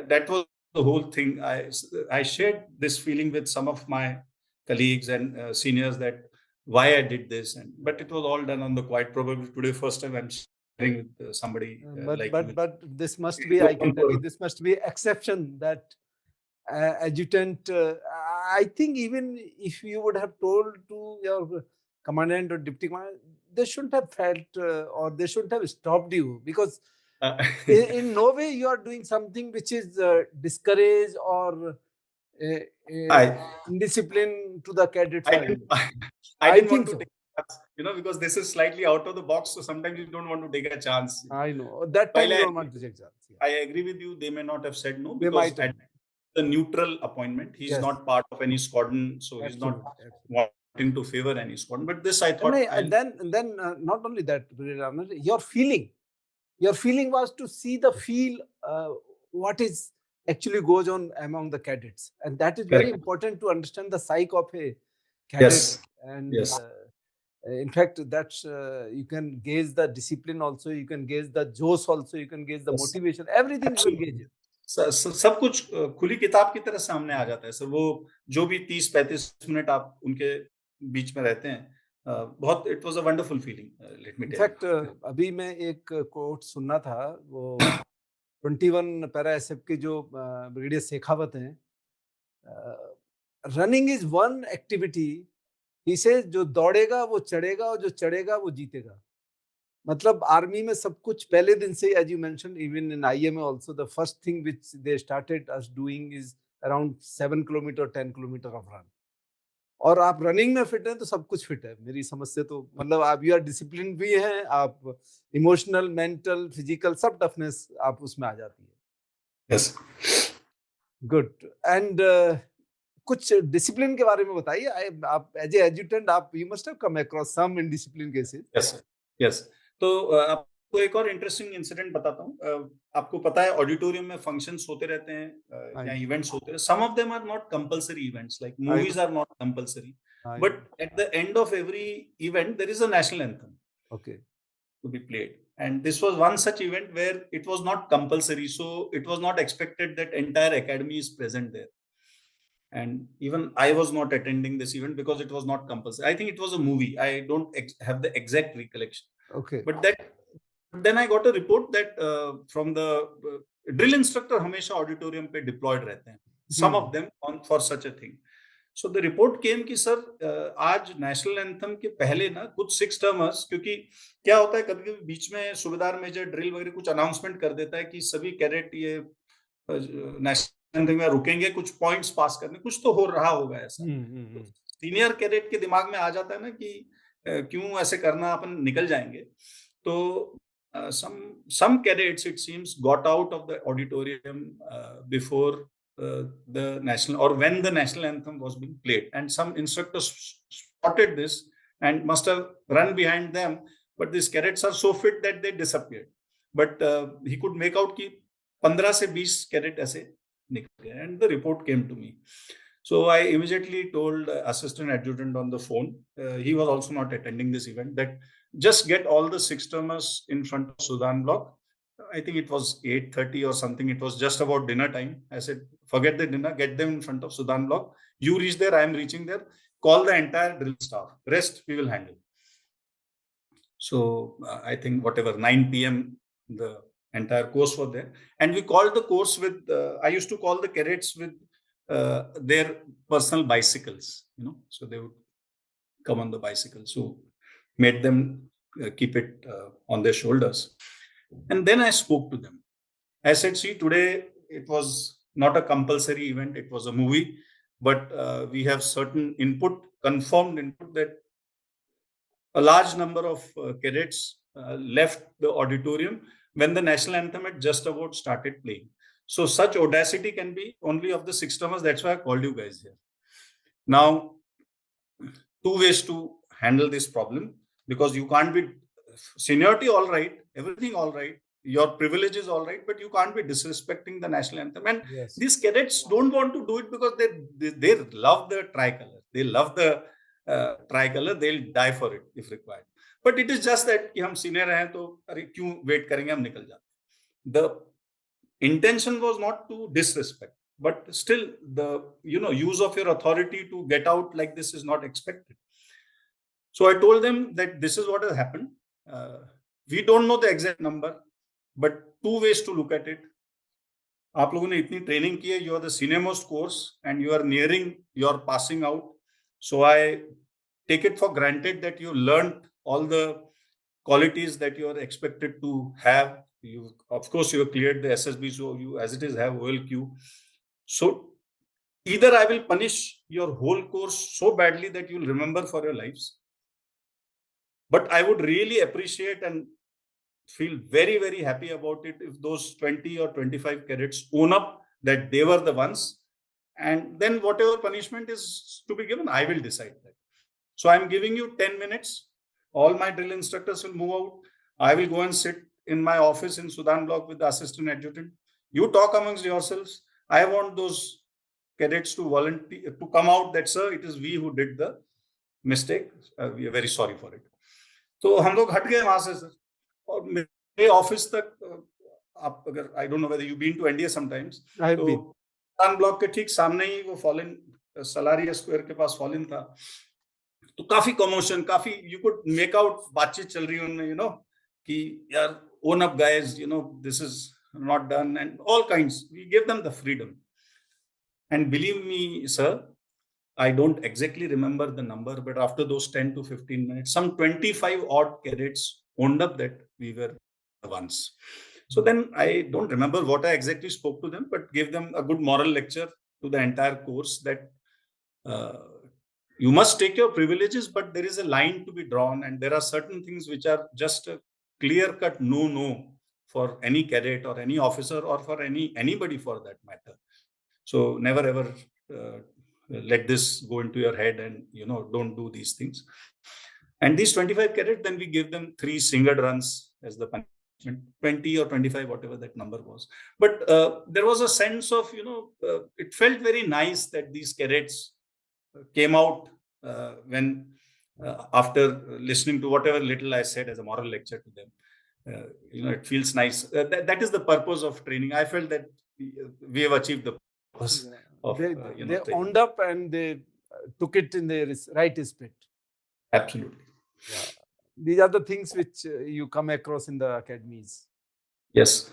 that was the whole thing. I shared this feeling with some of my colleagues and seniors that why I did this, but it was all done on the quiet. Probably today first time I'm sharing with somebody
but this must be, I can tell you, this must be exception that adjutant. I think even if you would have told to your commandant or deputy commandant, they shouldn't have felt or they shouldn't have stopped you, because in no way you are doing something which is discourage or indiscipline to the cadets.
I didn't want to take a chance, because this is slightly out of the box, so sometimes you don't want to take a chance.
I know. That time you don't want to take a chance. Yeah.
I agree with you. They may not have said no, because at the neutral appointment, he's not part of any squadron, so he's not wanting to favor any squadron. But this I thought.
And then not only that, your feeling was to see the feel what is actually goes on among the cadets, and that is very important to understand the psyche of a cadet.
Yes.
And in fact, that's you can gauge the discipline also, you can gauge the josh also, you can gauge the motivation, everything you can gauge.
सब कुछ खुली किताब की तरह सामने आ जाता है sir. वो जो भी 30-35 मिनट आप उनके बीच में रहते हैं, बहुत it was a wonderful feeling, let me tell.
In fact अभी मैं एक कोट सुनना था, वो 21 पैरा एसएफ के जो ब्रिगेडियर शेखावत हैं, रनिंग इज वन एक्टिविटी, इसे जो दौड़ेगा वो चढ़ेगा और जो चढ़ेगा वो जीतेगा। मतलब आर्मी में सब कुछ पहले दिन से, as you mention, even in IMA also the first thing which they started us doing is around 7 kilometre 10 kilometre of run, और आप रनिंग में फिट हैं तो सब कुछ फिट है मेरी समझ से। तो मतलब आप यू आर डिसिप्लिन भी हैं, आप इमोशनल, मेंटल, फिजिकल सब टफनेस आप उसमें आ जाती है।
Yes,
good. एंड कुछ डिसिप्लिन के बारे में बताइए। आप एज ए एडजुटेंट आप you must have come across some indiscipline cases.
Yes, yes. तो आपको एक और इंटरेस्टिंग इंसिडेंट बताता हूँ। आपको पता है ऑडिटोरियम में फंक्शंस होते रहते हैं या इवेंट्स होते हैं। Some of them are not compulsory events, like movies are not compulsory, but at the end of every event there is a national anthem
okay
to be played. And this was one such event where it was not compulsory, so it was not expected that entire academy is present there. And even I was not attending this event because it was not compulsory. I think it was a movie. I don't have the exact recollection.
Okay
But then I got a report that from the drill instructor हमेशा auditorium पे deployed रहते हैं. Some of them for such a thing. So the report came कि sir आज national anthem के पहले ना कुछ 6 टर्मर्स, क्योंकि क्या होता है कभी कभी बीच में सूबेदार मेजर ड्रिल वगैरह कुछ अनाउंसमेंट कर देता है कि सभी कैडेट ये नेशनल एंथम में रुकेंगे कुछ पॉइंट्स पास करने, कुछ तो हो रहा होगा ऐसा। तो सीनियर कैडेट के दिमाग में आ जाता है ना कि क्यों ऐसे करना, अपन निकल जाएंगे। तो some cadets it seems got out of the auditorium before the national, or when the national anthem was being played, and some instructors spotted this and must have run behind them, but these cadets are so fit that they disappeared. But he could make out कि 15 से 20 cadet ऐसे निकले, and the report came to me. So I immediately told assistant adjutant on the phone, he was also not attending this event, that just get all the 6 termers in front of Sudan block. I think it was 8:30 or something. It was just about dinner time. I said, forget the dinner, get them in front of Sudan block. You reach there, I am reaching there. Call the entire drill staff. Rest we will handle. So I think whatever 9 p.m. the entire course was there, and we called the course with. I used to call the cadets with their personal bicycles. So they would come on the bicycle. So made them keep it on their shoulders. And then I spoke to them. I said, see, today it was not a compulsory event. It was a movie, but we have certain input, confirmed input, that a large number of cadets left the auditorium when the national anthem had just about started playing. So such audacity can be only of the 6 termers. That's why I called you guys here. Now, 2 ways to handle this problem, because you can't be seniority all right, everything all right, your privilege is all right, but you can't be disrespecting the national anthem. And these cadets don't want to do it because they love the tricolor. They love the tricolor. They'll die for it if required. But it is just that कि हम senior हैं तो अरे क्यों wait करेंगे, हम निकल जाते. The intention was not to disrespect, but still the use of your authority to get out like this is not expected. So I told them that this is what has happened. We don't know the exact number, but 2 ways to look at it. आप लोगों ने इतनी training की है, you are the senior most course and you are nearing your passing out. So I take it for granted that you learned all the qualities that you are expected to have. Of course, you have cleared the SSB, so you, as it is, have OLQ. So either I will punish your whole course so badly that you'll remember for your lives, but I would really appreciate and feel very, very happy about it if those 20 or 25 cadets own up that they were the ones, and then whatever punishment is to be given, I will decide that. So I'm giving you 10 minutes. All my drill instructors will move out. I will go and sit in my office in Sudan block with the assistant adjutant. You talk amongst yourselves. I want those cadets to volunteer, to come out that, sir, it is we who did the mistake. We are very sorry for it. तो हम लोग हट गए वहां से sir, और मेरे office तक आप अगर I don't know whether you been to NDA sometimes, तो सुल्तान ब्लॉक के ठीक सामने ही वो फॉलिन सलारिया स्क्वायर के पास फॉलिन था, तो काफी कमोशन, काफी यू कुड मेक आउट, बातचीत चल रही है उनमें, कि यार own up guys, this is not done, and all kinds. We gave them the freedom. And believe me, sir, I don't exactly remember the number, but after those 10 to 15 minutes, some 25 odd cadets owned up that we were the ones. So then I don't remember what I exactly spoke to them, but gave them a good moral lecture to the entire course that you must take your privileges, but there is a line to be drawn, and there are certain things which are just a clear-cut no for any cadet or any officer or for anybody for that matter. So never ever let this go into your head, and don't do these things. And these 25 cadets, then we give them 3 single runs as the punishment, 20 or 25, whatever that number was. But there was a sense of, it felt very nice that these cadets came out when after listening to whatever little I said as a moral lecture to them. It feels nice. That is the purpose of training. I felt that we have achieved the purpose of
they owned up and they took it in their right spirit.
Absolutely.
Yeah. These are the things which you come across in the academies.
Yes.